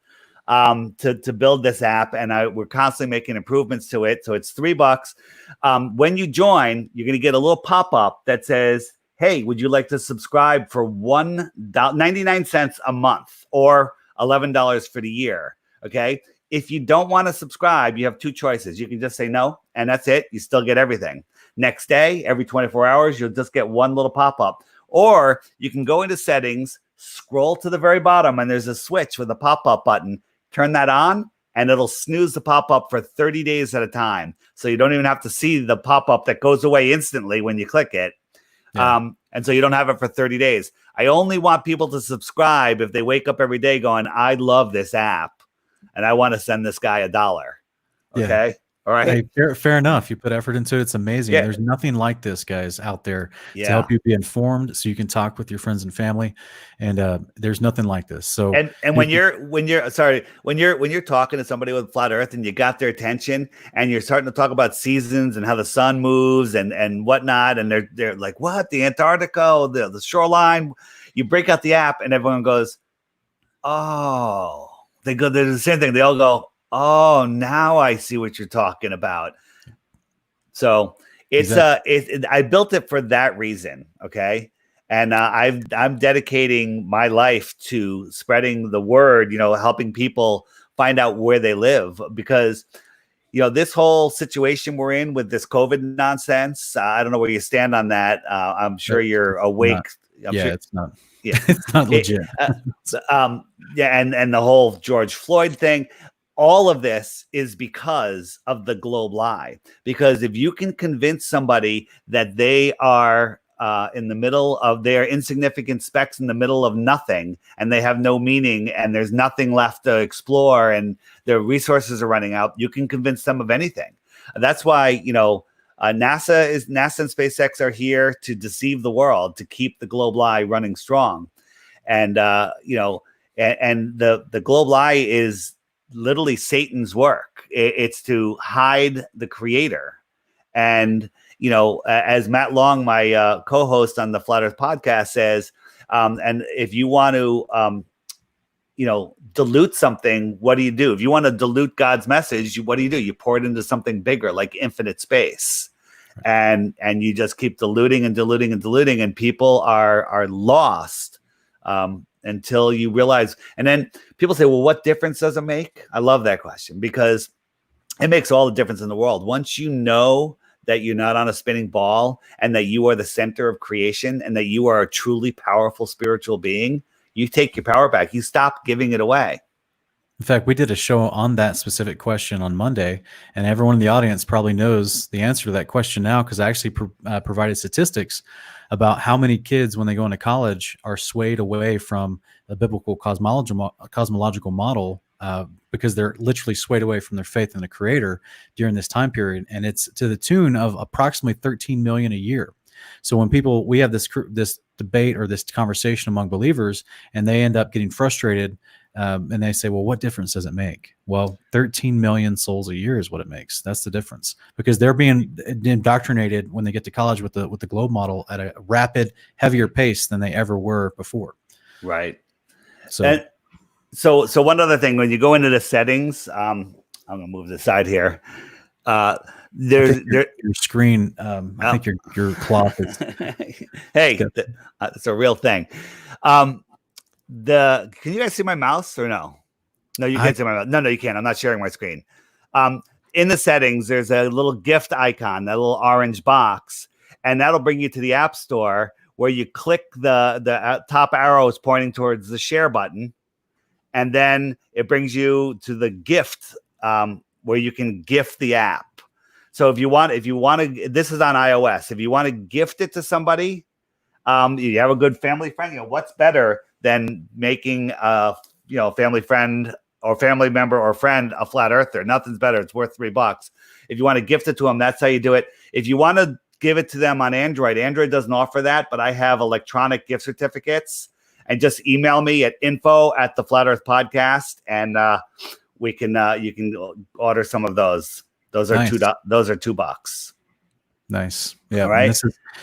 to build this app. And we're constantly making improvements to it. So it's $3. When you join, you're going to get a little pop-up that says, hey, would you like to subscribe for $1.99 a month or $11 for the year? Okay. If you don't want to subscribe, you have 2 choices. You can just say no, and that's it. You still get everything. Next day, every 24 hours, you'll just get one little pop-up. Or you can go into settings, scroll to the very bottom, and there's a switch with a pop-up button. Turn that on, and it'll snooze the pop-up for 30 days at a time. So you don't even have to see the pop-up that goes away instantly when you click it. Yeah. And so you don't have it for 30 days. I only want people to subscribe if they wake up every day going, I love this app, and I want to send this guy $1. Yeah. Okay. All right. Hey, fair enough. You put effort into it. It's amazing. Yeah. There's nothing like this, guys, out there to Yeah. help you be informed so you can talk with your friends and family. And there's nothing like this. So And when you're talking to somebody with flat earth and you got their attention and you're starting to talk about seasons and how the sun moves and whatnot, and they're like, what? The Antarctica, the shoreline, you break out the app and everyone goes, oh, they do the same thing. They all go, oh, now I see what you're talking about. So it's Exactly. I built it for that reason. Okay. And I'm dedicating my life to spreading the word, helping people find out where they live, because, this whole situation we're in with this COVID nonsense, I don't know where you stand on that. I'm sure you're awake. It's not. Yeah, it's not legit. and the whole George Floyd thing. All of this is because of the globe lie. Because if you can convince somebody that they are in the middle of their insignificant specks in the middle of nothing, and they have no meaning, and there's nothing left to explore, and their resources are running out, you can convince them of anything. That's why, NASA and SpaceX are here to deceive the world, to keep the globe lie running strong. And, and the globe lie is literally Satan's work. It's to hide the creator. And, as Matt Long, my co-host on the Flat Earth podcast, says, and if you want to, dilute something, what do you do? If you want to dilute God's message, what do? You pour it into something bigger, like infinite space. Right. And you just keep diluting and diluting and diluting, and people are lost until you realize. And then people say, well, what difference does it make? I love that question, because it makes all the difference in the world. Once you know that you're not on a spinning ball, and that you are the center of creation, and that you are a truly powerful spiritual being, you take your power back. You stop giving it away. In fact, we did a show on that specific question on Monday, and everyone in the audience probably knows the answer to that question now, because I actually provided statistics about how many kids, when they go into college, are swayed away from the biblical cosmological model, because they're literally swayed away from their faith in the Creator during this time period. And it's to the tune of approximately 13 million a year. So when we have this debate or this conversation among believers, and they end up getting frustrated, and they say, well, what difference does it make? Well, 13 million souls a year is what it makes. That's the difference, because they're being indoctrinated when they get to college with the globe model at a rapid, heavier pace than they ever were before. Right. So one other thing, when you go into the settings, I'm going to move this side here. There's your screen. I think your cloth is. Hey, it's a real thing. Can you guys see my mouse or no? No, you can't see my mouse. No, you can't. I'm not sharing my screen. In the settings, there's a little gift icon, that little orange box, and that'll bring you to the App Store, where you click the top arrow is pointing towards the share button, and then it brings you to the gift, where you can gift the app. So if you want to, this is on iOS. If you want to gift it to somebody, you have a good family friend. What's better than making family friend or family member or friend a flat earther? Nothing's better. It's worth $3. If you want to gift it to them, that's how you do it. If you want to give it to them on Android doesn't offer that, but I have electronic gift certificates. And just email me at info@theflatearthpodcast, and you can order some of those. Those are nice. $2. Nice. Yeah. All right.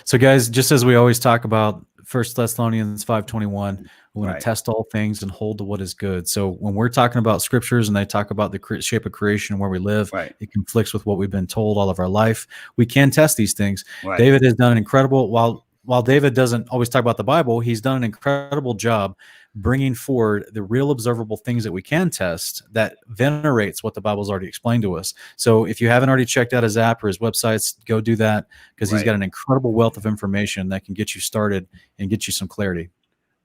So guys, just as we always talk about 1 Thessalonians 5:21, we want to test all things and hold to what is good. So when we're talking about scriptures and they talk about the shape of creation and where we live, it conflicts with what we've been told all of our life. We can test these things. Right. David has done an incredible, while David doesn't always talk about the Bible, he's done an incredible job bringing forward the real observable things that we can test that venerates what the Bible's already explained to us. So if you haven't already checked out his app or his websites, go do that, because he's got an incredible wealth of information that can get you started and get you some clarity.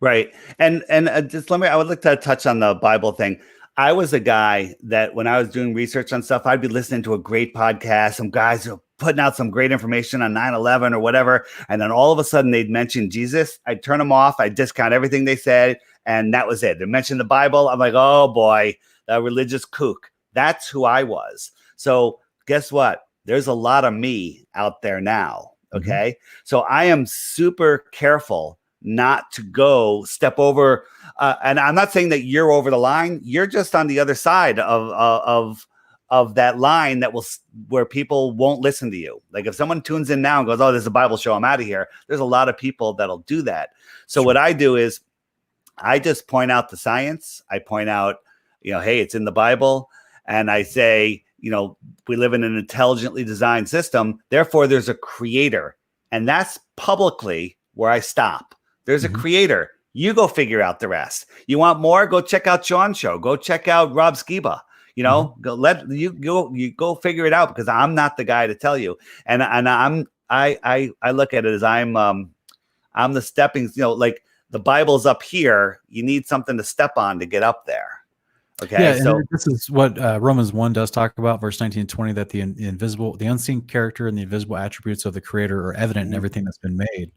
Right. And I would like to touch on the Bible thing. I was a guy that when I was doing research on stuff, I'd be listening to a great podcast, some guys who are putting out some great information on 9/11 or whatever. And then all of a sudden they'd mention Jesus. I'd turn them off. I'd discount everything they said. And that was it. They mentioned the Bible. I'm like, oh boy, a religious kook. That's who I was. So guess what? There's a lot of me out there now. Okay. So I am super careful not to go step over. And I'm not saying that you're over the line. You're just on the other side of that line that will, where people won't listen to you. Like if someone tunes in now and goes, oh, there's a Bible show, I'm out of here. There's a lot of people that'll do that. So what I do is I just point out the science. I point out, hey, it's in the Bible. And I say, we live in an intelligently designed system. Therefore, there's a creator. And that's publicly where I stop. There's a creator. You go figure out the rest. You want more? Go check out Sean's show. Go check out Rob Skiba. Go figure it out, because I'm not the guy to tell you. And I look at it as I'm the stepping, like the Bible's up here. You need something to step on to get up there. Okay. Yeah, so this is what Romans 1 does talk about, verse 19 and 20, that the invisible, the unseen character and the invisible attributes of the creator are evident in everything that's been made.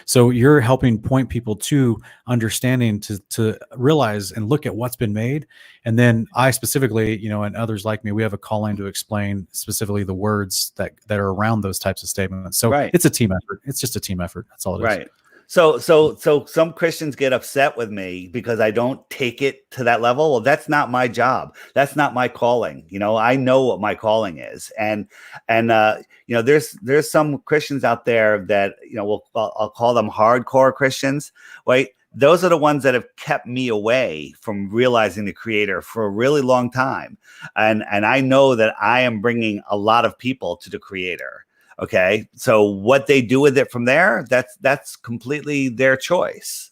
So you're helping point people to understanding, to realize and look at what's been made. And then I specifically, and others like me, we have a calling to explain specifically the words that are around those types of statements. So it's a team effort. It's just a team effort. That's all it is. Right. So some Christians get upset with me because I don't take it to that level. Well, that's not my job. That's not my calling. I know what my calling is. And there's some Christians out there that, I'll call them hardcore Christians, right? Those are the ones that have kept me away from realizing the creator for a really long time. And I know that I am bringing a lot of people to the creator. Okay. So what they do with it from there, that's completely their choice.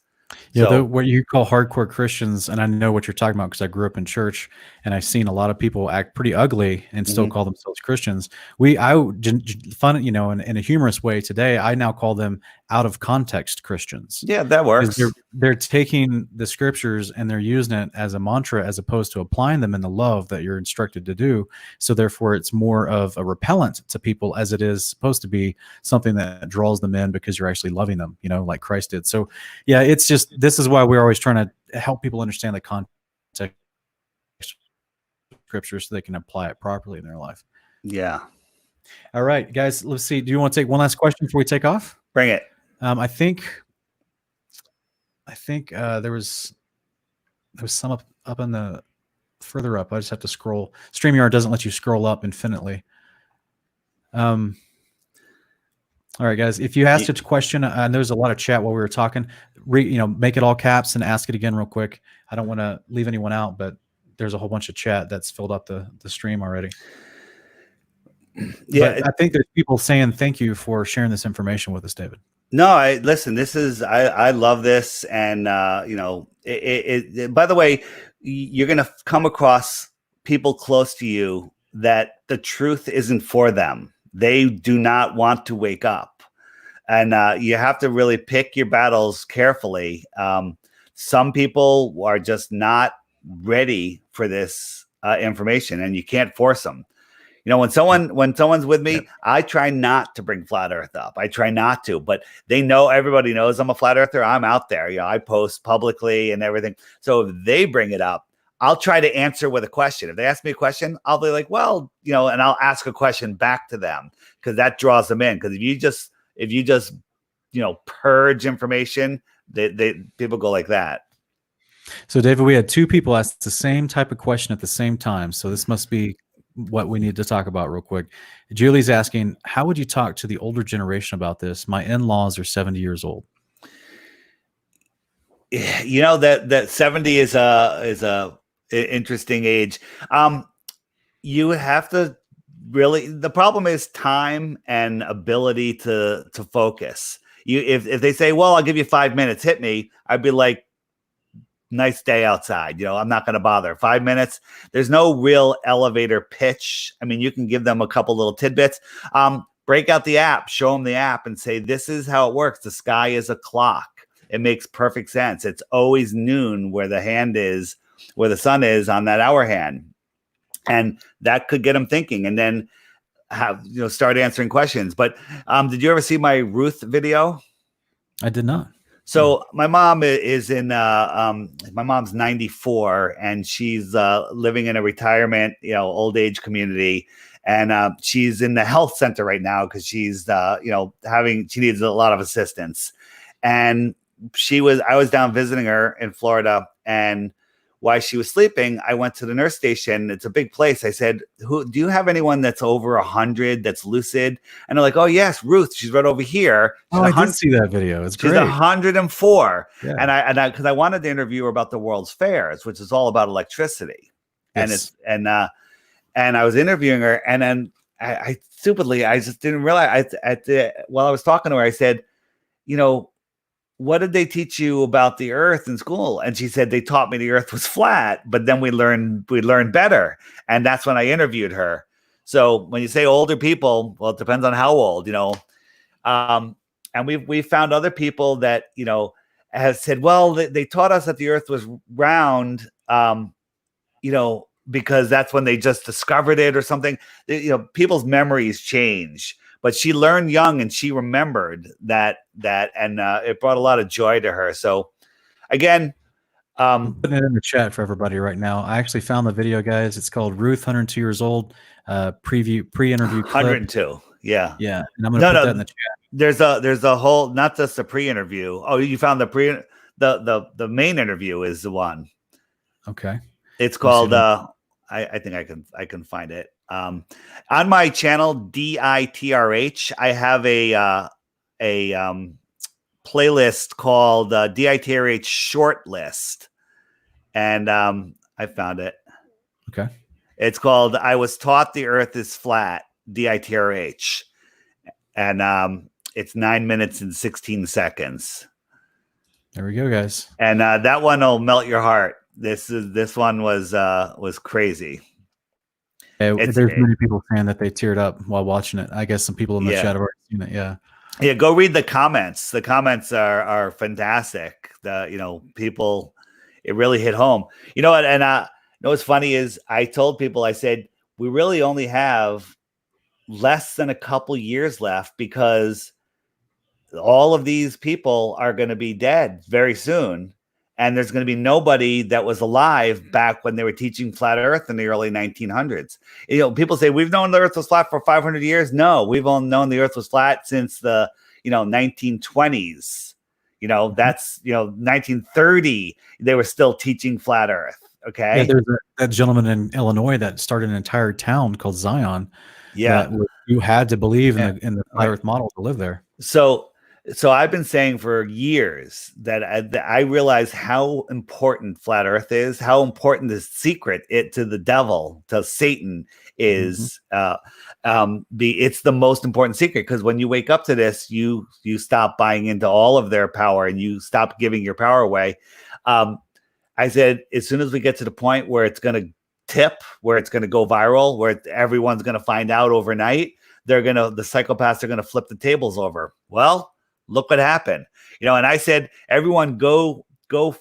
Yeah, what you call hardcore Christians, and I know what you're talking about because I grew up in church and I've seen a lot of people act pretty ugly and still call themselves Christians. In a humorous way today, I now call them out of context Christians. Yeah, that works. They're taking the scriptures and they're using it as a mantra as opposed to applying them in the love that you're instructed to do. So therefore, it's more of a repellent to people as it is supposed to be something that draws them in because you're actually loving them, like Christ did. So yeah, it's just, this is why we're always trying to help people understand the context of scripture so they can apply it properly in their life. Yeah. All right, guys, let's see. Do you want to take one last question before we take off? Bring it. I think there was some up in the further up. I just have to scroll. StreamYard doesn't let you scroll up infinitely. All right, guys. If you asked a question, and there's a lot of chat while we were talking, make it all caps and ask it again real quick. I don't want to leave anyone out, but there's a whole bunch of chat that's filled up the stream already. Yeah, but I think there's people saying thank you for sharing this information with us, David. No, listen, I love this. And, by the way, you're going to come across people close to you that the truth isn't for them. They do not want to wake up. And you have to really pick your battles carefully. Some people are just not ready for this information, and you can't force them. When someone's with me, I try not to bring flat earth up. I try not to, but everybody knows I'm a flat earther. I'm out there. I post publicly and everything. So if they bring it up, I'll try to answer with a question. If they ask me a question, I'll be like, well, and I'll ask a question back to them, because that draws them in. Because if you just purge information, people go like that. So David, we had two people ask the same type of question at the same time. So this must be what we need to talk about real quick. Julie's asking, how would you talk to the older generation about this? My in-laws are 70 years old. That 70 is a interesting age. You have to really, the problem is time and ability to focus. If they say, well, I'll give you 5 minutes, hit me, I'd be like, nice day outside. I'm not going to bother. 5 minutes. There's no real elevator pitch. I mean, you can give them a couple little tidbits. Break out the app, show them the app and say, this is how it works. The sky is a clock. It makes perfect sense. It's always noon where the sun is on that hour hand. And that could get them thinking, and then start answering questions. But did you ever see my Ruth video? I did not. So my mom is my mom's 94, and she's living in a retirement, old age community. and she's in the health center right now because she's she needs a lot of assistance. And I was down visiting her in Florida, and while she was sleeping, I went to the nurse station. It's a big place. I said, do you have anyone that's over 100 that's lucid? And they're like, oh yes, Ruth, she's right over here. She's I did see that video. It's great. She's 104. Yeah. And because I wanted to interview her about the World's Fairs, which is all about electricity. Yes. And I was interviewing her, and then I stupidly, I just didn't realize while I was talking to her, I said, what did they teach you about the earth in school? And she said, they taught me the earth was flat, but then we learned better. And that's when I interviewed her. So when you say older people, well, it depends on how old, and we found other people that, have said, well, they taught us that the earth was round, because that's when they just discovered it or something. People's memories change. But she learned young, and she remembered that, and it brought a lot of joy to her. So, again, I'm putting it in the chat for everybody right now. I actually found the video, guys. It's called Ruth, 102 years old, pre-interview clip. 102, yeah. And I'm going to put that in the chat. There's a whole, not just the pre-interview. Oh, you found the main interview is the one. Okay, it's called. I think I can find it. On my channel, DITRH, I have a playlist called DITRH Short List, and I found it. Okay, it's called "I Was Taught the Earth is Flat." DITRH, and it's 9 minutes and 16 seconds. There we go, guys. And that one will melt your heart. This one was crazy. There's many people saying that they teared up while watching it. I guess some people in the chat have already seen it. Yeah. Go read the comments. The comments are fantastic. People, it really hit home. And what's funny is I told people, I said, we really only have less than a couple years left, because all of these people are going to be dead very soon. And there's going to be nobody that was alive back when they were teaching flat earth in the early 1900s. People say we've known the earth was flat for 500 years. No, we've only known the earth was flat since the 1920s. That's 1930. They were still teaching flat earth. Okay. Yeah, there's that gentleman in Illinois that started an entire town called Zion. Yeah. You had to believe in the flat earth model to live there. So I've been saying for years that I realize how important flat earth is, how important the secret to the devil, to Satan is. It's the most important secret, because when you wake up to this, you stop buying into all of their power, and you stop giving your power away. I said, as soon as we get to the point where it's going to tip, where it's going to go viral, where everyone's going to find out overnight, the psychopaths are going to flip the tables over. Well, look what happened, and I said, everyone go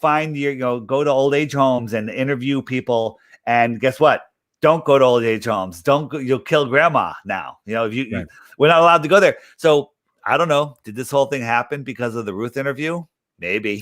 find go to old age homes and interview people. And guess what? Don't go to old age homes. Don't go, you'll kill grandma now. If we're not allowed to go there. So I don't know. Did this whole thing happen because of the Ruth interview? Maybe.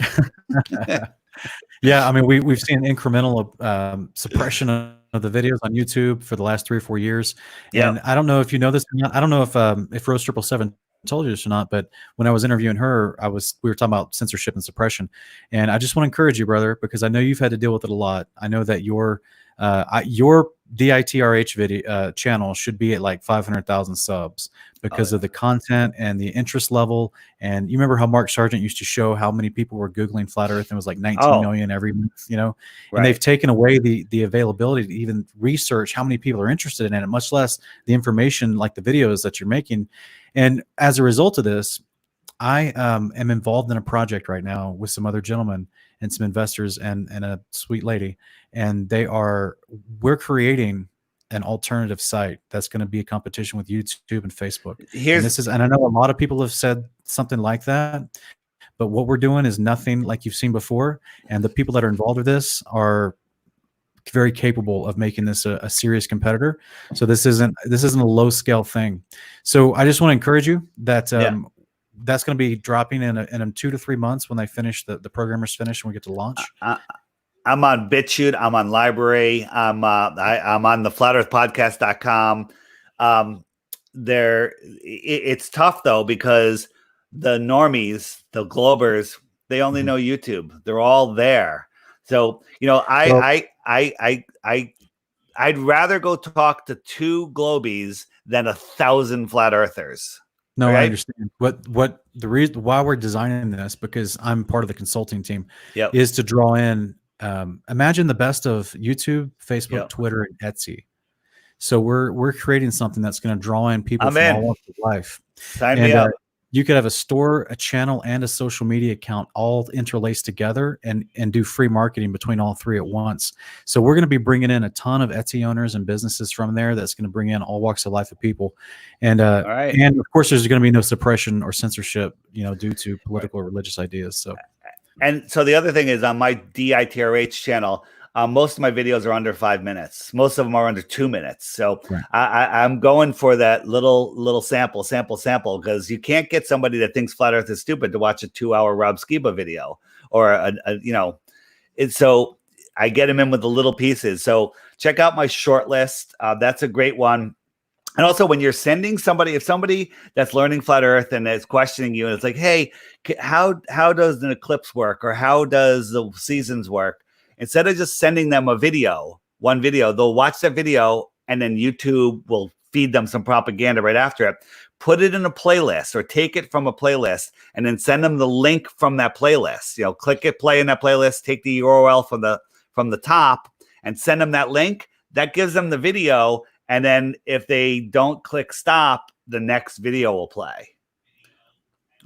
Yeah. I mean, we've seen incremental suppression of the videos on YouTube for the last 3 or 4 years. Yeah. And I don't know if you know this or not. I don't know if Rose 777 told you this or not, but when I was interviewing her, we were talking about censorship and suppression. And I just want to encourage you, brother, because I know you've had to deal with it a lot. I know that your DITRH video channel should be at like 500,000 subs because of the content and the interest level. And you remember how Mark Sargent used to show how many people were Googling flat earth, and it was like 19 million every month, and they've taken away the availability to even research how many people are interested in it, much less the information like the videos that you're making. And as a result of this, I am involved in a project right now with some other gentlemen and some investors and a sweet lady. And we're creating an alternative site that's going to be a competition with YouTube and Facebook. And I know a lot of people have said something like that, but what we're doing is nothing like you've seen before. And the people that are involved with this are very capable of making this a serious competitor. So this isn't a low scale thing. So I just want to encourage you that that's going to be dropping in 2 to 3 months when they finish the programmers finish and we get to launch. I'm on BitChute. I'm on Library. I'm on the flatearthpodcast.com. It's tough though, because the normies, the globers, they only know YouTube. They're all there. So, I'd rather go talk to 2 globies than 1,000 flat earthers. No, right? I understand. What the reason why we're designing this, because I'm part of the consulting team, Yep. is to draw in. Imagine the best of YouTube, Facebook, Yep. Twitter, and Etsy. So we're creating something that's going to draw in people I'm from in. all walks of life. Sign me up. You could have a store, a channel, and a social media account all interlaced together and do free marketing between all 3 at once. So we're going to be bringing in a ton of Etsy owners and businesses from there. That's going to bring in all walks of life of people. And all right. And of course, there's going to be no suppression or censorship, due to political or religious ideas. So, and so the other thing is, on my DITRH channel, most of my videos are under 5 minutes. Most of them are under 2 minutes. So right. I'm going for that little sample, because you can't get somebody that thinks flat Earth is stupid to watch a 2-hour Rob Skiba video, or so I get them in with the little pieces. So check out my short list. That's a great one. And also, when you're sending somebody, if somebody that's learning flat Earth and is questioning you, and it's like, hey, how does an eclipse work, or how does the seasons work? Instead of just sending them one video, they'll watch that video, and then YouTube will feed them some propaganda right after it. Put it in a playlist, or take it from a playlist, and then send them the link from that playlist. Click it, play in that playlist, take the URL from the top, and send them that link. That gives them the video, and then if they don't click stop, the next video will play.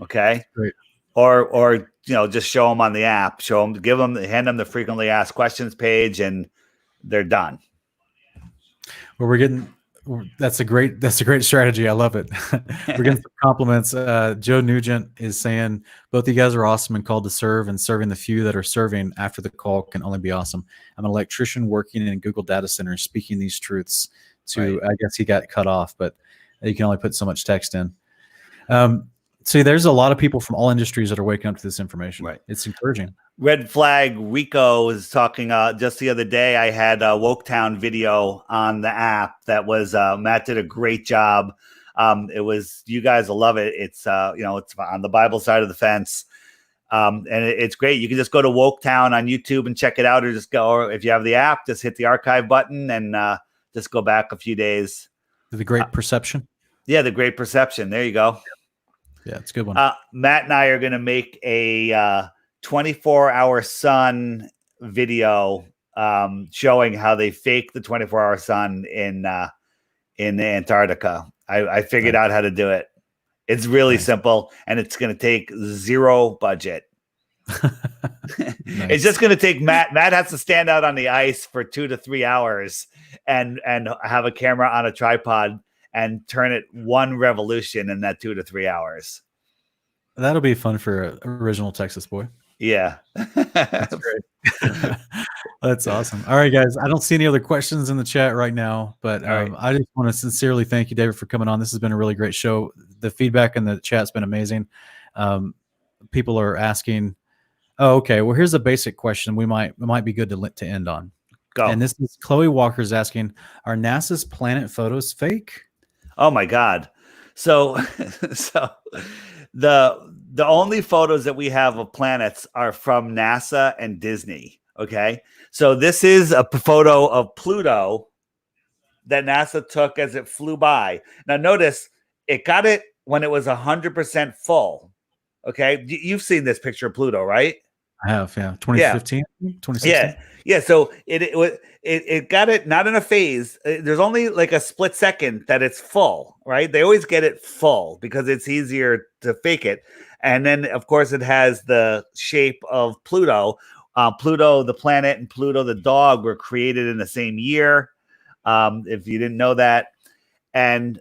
Okay. Great. Or just show them on the app, hand them the frequently asked questions page, and they're done. Well, that's a great strategy. I love it. We're getting some compliments. Joe Nugent is saying both you guys are awesome and called to serve, and serving the few that are serving after the call can only be awesome. I'm an electrician working in Google data centers, speaking these truths to, right. I guess he got cut off, but you can only put so much text in. See, there's a lot of people from all industries that are waking up to this information. Right. It's encouraging. Red Flag Rico was talking just the other day. I had a Woketown video on the app that was Matt did a great job. It was, you guys will love it. It's it's on the Bible side of the fence. And it's great. You can just go to Woketown on YouTube and check it out, or if you have the app, just hit the archive button and just go back a few days. The Great Perception. Yeah, the Great Perception. There you go. Yeah, it's a good one. Matt and I are going to make a 24-hour sun video showing how they fake the 24-hour sun in Antarctica. I figured out how to do it. It's really simple, and it's going to take 0 budget. It's just going to take Matt. Matt has to stand out on the ice for 2 to 3 hours and have a camera on a tripod and turn it 1 revolution in that 2 to 3 hours. That'll be fun for an original Texas boy. Yeah. That's great. That's awesome. All right, guys. I don't see any other questions in the chat right now, but I just want to sincerely thank you, David, for coming on. This has been a really great show. The feedback in the chat's been amazing. People are asking, oh, okay, well, here's a basic question it might be good to end on. Go. And this is Chloe Walker's asking, are NASA's planet photos fake? Oh my God. So the only photos that we have of planets are from NASA and Disney. Okay. So this is a photo of Pluto that NASA took as it flew by. Now notice it got it when it was 100% full. Okay. You've seen this picture of Pluto, right? I have, yeah. 2015, 2016. Yeah. So it got it not in a phase. There's only like a split second that it's full, right? They always get it full because it's easier to fake it. And then, of course, it has the shape of Pluto. Pluto, the planet, and Pluto, the dog, were created in the same year. If you didn't know that, and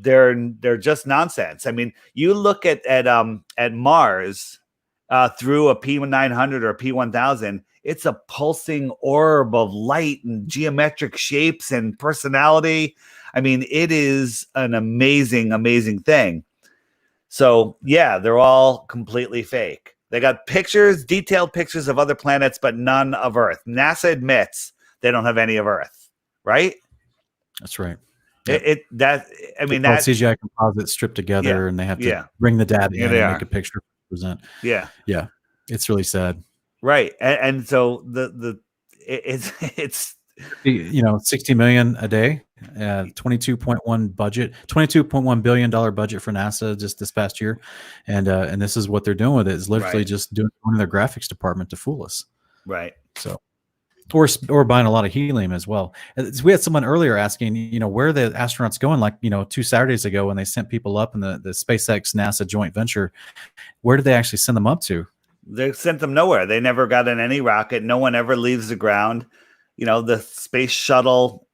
they're just nonsense. I mean, you look at Mars. Through a P900 or a P1000, it's a pulsing orb of light and geometric shapes and personality. I mean, it is an amazing, amazing thing. So, yeah, they're all completely fake. They got pictures, detailed pictures of other planets, but none of Earth. NASA admits they don't have any of Earth, right? That's right. Yep. I mean, called that, CGI composite stripped together, yeah, and they have to yeah, bring the data here in they and make are. a picture present. Yeah. Yeah, it's really sad. Right. And so it's 60 million a day, 22.1 billion dollar budget for NASA just this past year, and this is what they're doing with it, is literally right. just doing their graphics department to fool us. Right. So, or buying a lot of helium as well. We had someone earlier asking, where are the astronauts going? Like, 2 Saturdays ago when they sent people up in the SpaceX NASA joint venture, where did they actually send them up to? They sent them nowhere. They never got in any rocket. No one ever leaves the ground. The space shuttle,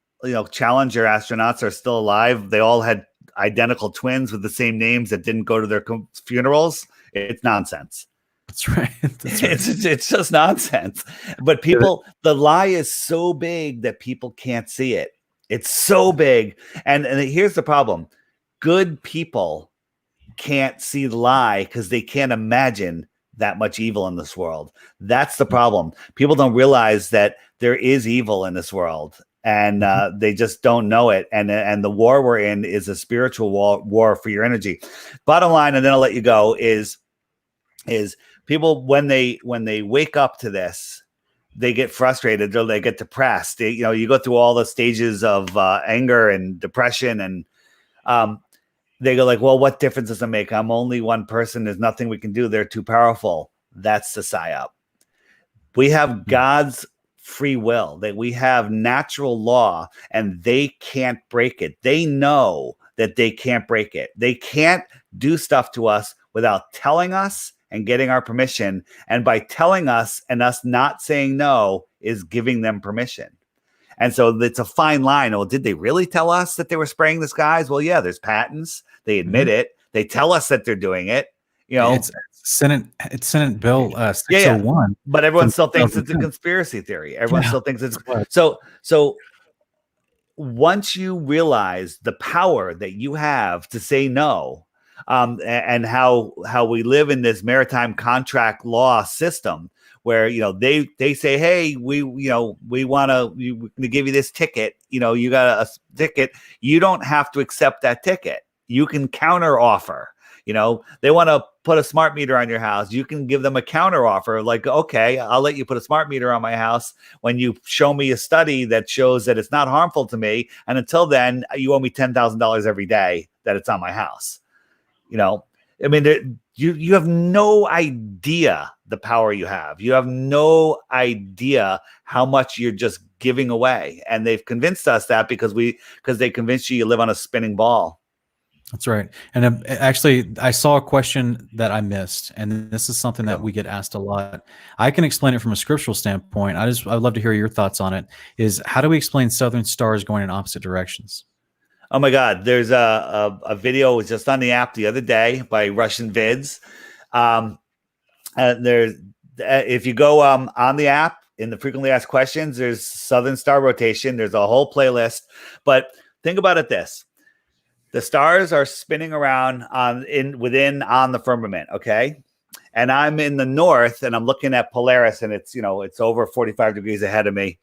Challenger astronauts are still alive. They all had identical twins with the same names that didn't go to their funerals. It's nonsense. That's right. That's right. It's just nonsense. But the lie is so big that people can't see it. It's so big. And here's the problem. Good people can't see the lie because they can't imagine that much evil in this world. That's the problem. People don't realize that there is evil in this world, and they just don't know it. And the war we're in is a spiritual war for your energy. Bottom line, and then I'll let you go, is people, when they wake up to this, they get frustrated or they get depressed. You go through all the stages of anger and depression, and they go like, well, what difference does it make? I'm only one person. There's nothing we can do. They're too powerful. That's the psyop. We have God's free will, that we have natural law, and they can't break it. They know that they can't break it. They can't do stuff to us without telling us and getting our permission. And by telling us and us not saying no is giving them permission. And so it's a fine line. Well, did they really tell us that they were spraying the skies? Well, yeah, there's patents. They admit it. They tell us that they're doing it. It's Senate Bill 601. Yeah. But everyone still thinks it's a conspiracy theory. Everyone still thinks it's so. Once you realize the power that you have to say no, and how we live in this maritime contract law system, where they say, hey, we want to give you this ticket. You got a ticket. You don't have to accept that ticket. You can counter offer. They want to put a smart meter on your house. You can give them a counter offer, like, okay, I'll let you put a smart meter on my house when you show me a study that shows that it's not harmful to me. And until then, you owe me $10,000 every day that it's on my house. I mean, you have no idea the power you have. You have no idea how much you're just giving away. And they've convinced us that because they convinced you live on a spinning ball. That's right. And actually, I saw a question that I missed, and this is something that we get asked a lot. I can explain it from a scriptural standpoint. I'd love to hear your thoughts on it. Is how do we explain southern stars going in opposite directions? Oh my God! There's a video, it was just on the app the other day by Russian Vids. If you go on the app in the frequently asked questions, there's southern star rotation. There's a whole playlist. But think about it this. The stars are spinning around on the firmament, okay? And I'm in the north, and I'm looking at Polaris, and it's over 45 degrees ahead of me,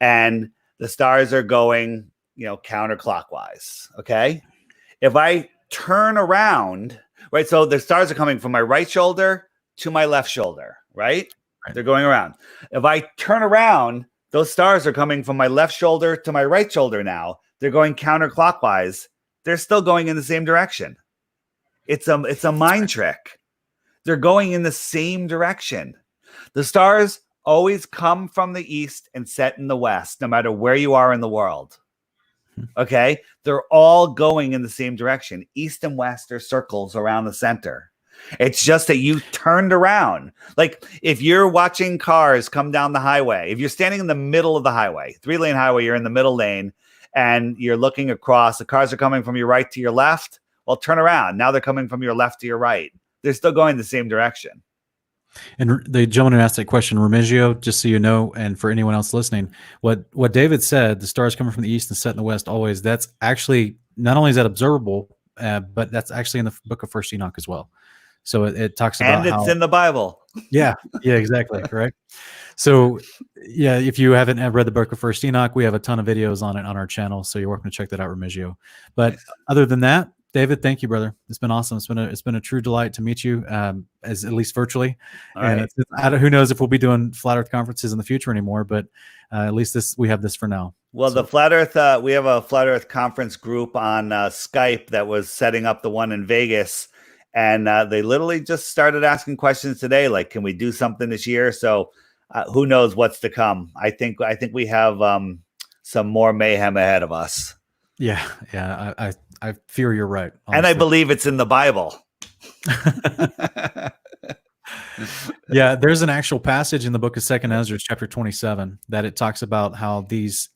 and the stars are going counterclockwise, okay? If I turn around, right? So the stars are coming from my right shoulder to my left shoulder, right? They're going around. If I turn around, those stars are coming from my left shoulder to my right shoulder now. They're going counterclockwise. They're still going in the same direction. It's a mind trick. They're going in the same direction. The stars always come from the east and set in the west, no matter where you are in the world. Okay? They're all going in the same direction. East and west are circles around the center. It's just that you turned around. Like if you're watching cars come down the highway, if you're standing in the middle of the highway, 3-lane highway, you're in the middle lane, and you're looking across, the cars are coming from your right to your left. Well, turn around. Now they're coming from your left to your right. They're still going the same direction. And the gentleman who asked that question, Remigio, just so you know, and for anyone else listening, what David said, the stars coming from the east and set in the west always, that's actually, not only is that observable, but that's actually in the book of First Enoch as well. So it talks about, and it's in the Bible. Yeah, yeah, exactly, correct. So, yeah, if you haven't read the book of First Enoch, we have a ton of videos on it on our channel, so you're welcome to check that out, Remigio. But Nice. other than that, David, thank you, brother. It's been awesome. It's been a true delight to meet you, as at least virtually. All And right. who knows if we'll be doing Flat Earth conferences in the future anymore, but at least we have this for now. Well, So, the Flat Earth, we have a Flat Earth conference group on Skype that was setting up the one in Vegas. And they literally just started asking questions today, like, can we do something this year? So who knows what's to come? I think we have some more mayhem ahead of us. yeah, I fear you're right. Honestly. And I believe it's in the Bible. Yeah, there's an actual passage in the book of Second Ezra, chapter 27, that it talks about how there's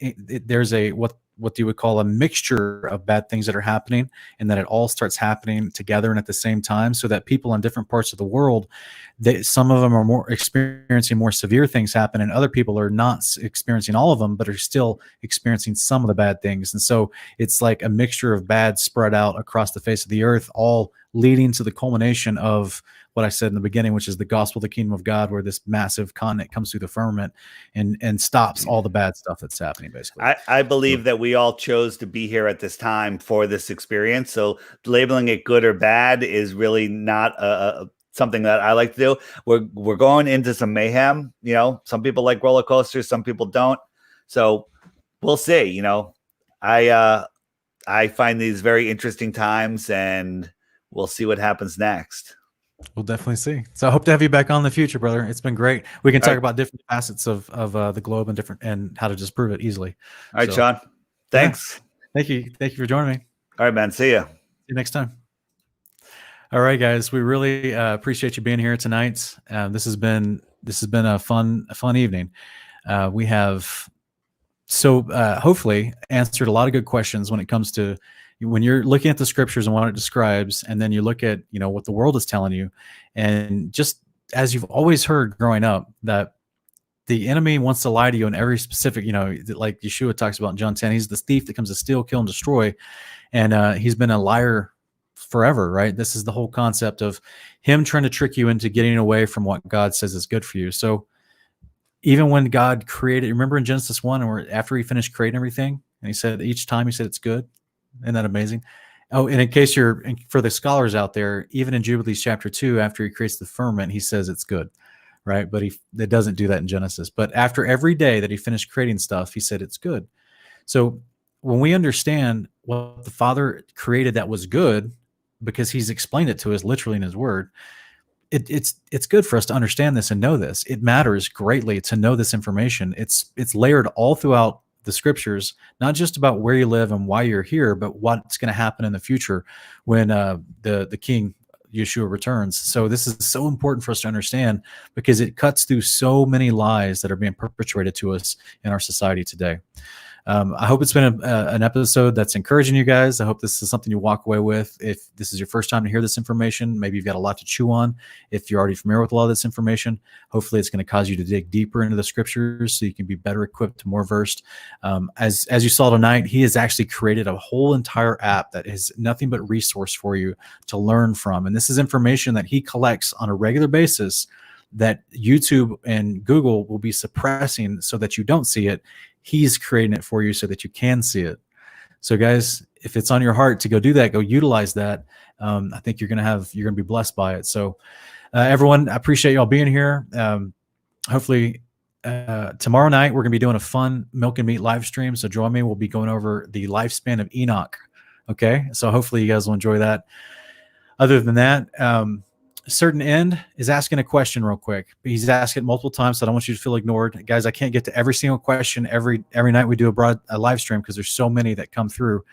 a what you would call a mixture of bad things that are happening, and that it all starts happening together and at the same time, so that people in different parts of the world, some of them are more experiencing more severe things happen, and other people are not experiencing all of them, but are still experiencing some of the bad things. And so it's like a mixture of bad spread out across the face of the earth, all leading to the culmination of what I said in the beginning, which is the gospel of the kingdom of God, where this massive continent comes through the firmament and stops all the bad stuff that's happening, basically. I believe that we all chose to be here at this time for this experience. So labeling it good or bad is really not something that I like to do. We're going into some mayhem. You know, some people like roller coasters, some people don't. So we'll see. You know, I find these very interesting times, and we'll see what happens next. We'll definitely see. So I hope to have you back on in the future, brother. It's been great. We can All talk right. about different facets of the globe and how to disprove it easily. All right, Sean. Thanks. Yeah. Thank you for joining me. All right, man. See ya. See you next time. All right, guys. We really appreciate you being here tonight. This has been a fun evening. We have hopefully answered a lot of good questions when it comes to when you're looking at the scriptures and what it describes, and then you look at what the world is telling you, and just as you've always heard growing up, that the enemy wants to lie to you in every specific, like Yeshua talks about in John 10, he's the thief that comes to steal, kill, and destroy. And he's been a liar forever, right? This is the whole concept of him trying to trick you into getting away from what God says is good for you. So even when God created, remember in Genesis 1, where after he finished creating everything, and he said each time he said it's good. Isn't that amazing? Oh, and in case for the scholars out there, even in Jubilees chapter 2, after he creates the firmament, he says it's good, right? But it doesn't do that in Genesis. But after every day that he finished creating stuff, he said it's good. So when we understand what the Father created that was good, because he's explained it to us literally in his word, it's good for us to understand this and know this. It matters greatly to know this information. It's layered all throughout the scriptures, not just about where you live and why you're here, but what's going to happen in the future when the King Yeshua returns. So this is so important for us to understand, because it cuts through so many lies that are being perpetrated to us in our society today. I hope it's been an episode that's encouraging you guys. I hope this is something you walk away with. If this is your first time to hear this information, maybe you've got a lot to chew on. If you're already familiar with a lot of this information, hopefully it's going to cause you to dig deeper into the scriptures so you can be better equipped, more versed. As you saw tonight, he has actually created a whole entire app that is nothing but resource for you to learn from. And this is information that he collects on a regular basis that YouTube and Google will be suppressing so that you don't see it. He's creating it for you so that you can see it. So guys, if it's on your heart to go do that, go utilize that. I think you're going to be blessed by it. So everyone, I appreciate y'all being here. Hopefully tomorrow night, we're going to be doing a fun Milk and Meat live stream. So join me. We'll be going over the lifespan of Enoch. Okay. So hopefully you guys will enjoy that. Other than that, Certain End is asking a question real quick. He's asked it multiple times, so I don't want you to feel ignored. Guys, I can't get to every single question every night we do a live stream, because there's so many that come through.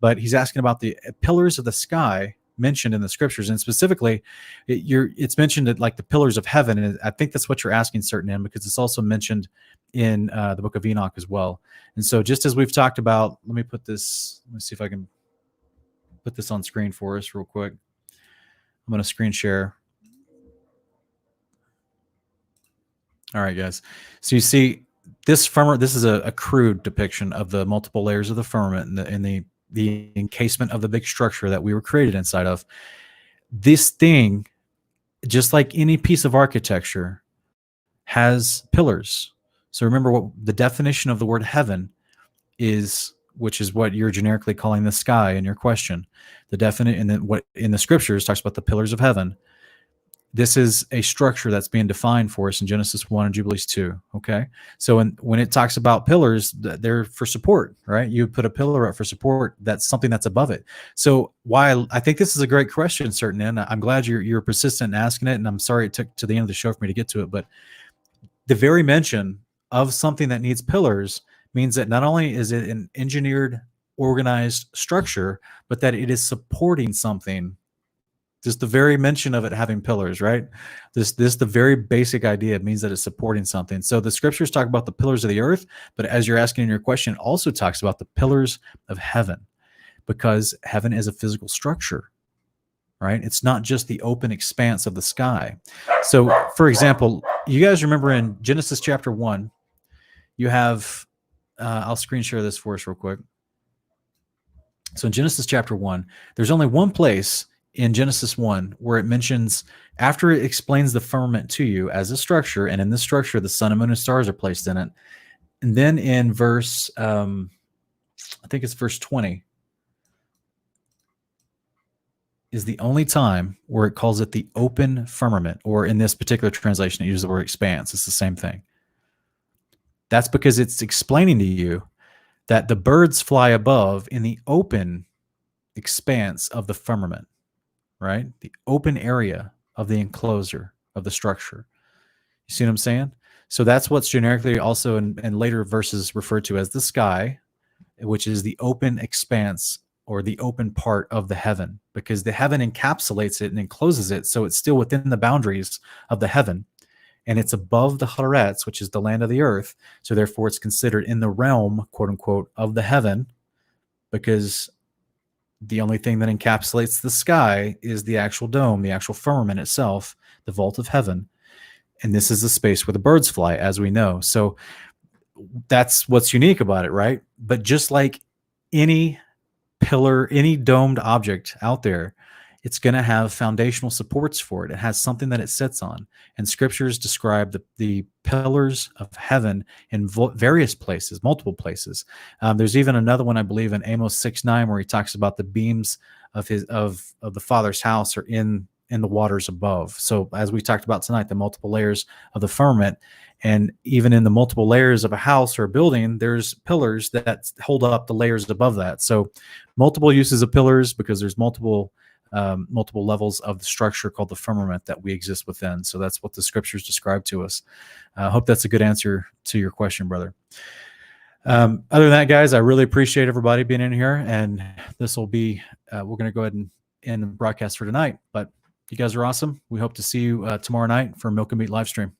But he's asking about the pillars of the sky mentioned in the scriptures, and specifically, it's mentioned at like the pillars of heaven, and I think that's what you're asking, Certain End, because it's also mentioned in the book of Enoch as well. And so just as we've talked about, let me see if I can put this on screen for us real quick. I'm going to screen share. All right, guys. So you see this firmament. This is a crude depiction of the multiple layers of the firmament and the encasement of the big structure that we were created inside of. This thing just like any piece of architecture has pillars. So remember what the definition of the word heaven is, which is what you're generically calling the sky in your question. The definite, and then what in the scriptures talks about the pillars of heaven. This is a structure that's being defined for us in Genesis 1 and Jubilees 2. Okay. So when it talks about pillars, they're for support, right? You put a pillar up for support. That's something that's above it. So why I think this is a great question, certain, and I'm glad you're persistent in asking it. And I'm sorry it took to the end of the show for me to get to it, but the very mention of something that needs pillars means that not only is it an engineered, organized structure, but that it is supporting something. Just the very mention of it having pillars, right? This the very basic idea means that it's supporting something. So the scriptures talk about the pillars of the earth, but as you're asking in your question, it also talks about the pillars of heaven, because heaven is a physical structure, right? It's not just the open expanse of the sky. So, for example, you guys remember in Genesis chapter 1, you have, I'll screen share this for us real quick. So in Genesis chapter 1, there's only one place in Genesis 1 where it mentions, after it explains the firmament to you as a structure, and in this structure, the sun and moon and stars are placed in it. And then in verse, I think it's verse 20, is the only time where it calls it the open firmament, or in this particular translation, it uses the word expanse. It's the same thing. That's because it's explaining to you that the birds fly above in the open expanse of the firmament, right? The open area of the enclosure of the structure. You see what I'm saying? So that's what's generically also in later verses referred to as the sky, which is the open expanse or the open part of the heaven, because the heaven encapsulates it and encloses it. So it's still within the boundaries of the heaven, and it's above the Haaretz, which is the land of the earth. So therefore it's considered in the realm, quote unquote, of the heaven, because the only thing that encapsulates the sky is the actual dome, the actual firmament itself, the vault of heaven. And this is the space where the birds fly, as we know. So that's what's unique about it, right? But just like any pillar, any domed object out there, it's going to have foundational supports for it. It has something that it sits on. And scriptures describe the pillars of heaven in various places, multiple places. There's even another one, I believe, in Amos 6:9, where he talks about the beams of the Father's house are in the waters above. So as we talked about tonight, the multiple layers of the firmament, and even in the multiple layers of a house or a building, there's pillars that hold up the layers above that. So multiple uses of pillars, because there's multiple levels of the structure called the firmament that we exist within. So that's what the scriptures describe to us. I hope that's a good answer to your question, brother. Other than that, guys, I really appreciate everybody being in here, and this will be, we're going to go ahead and end the broadcast for tonight, but you guys are awesome. We hope to see you tomorrow night for Milk and Meat live stream.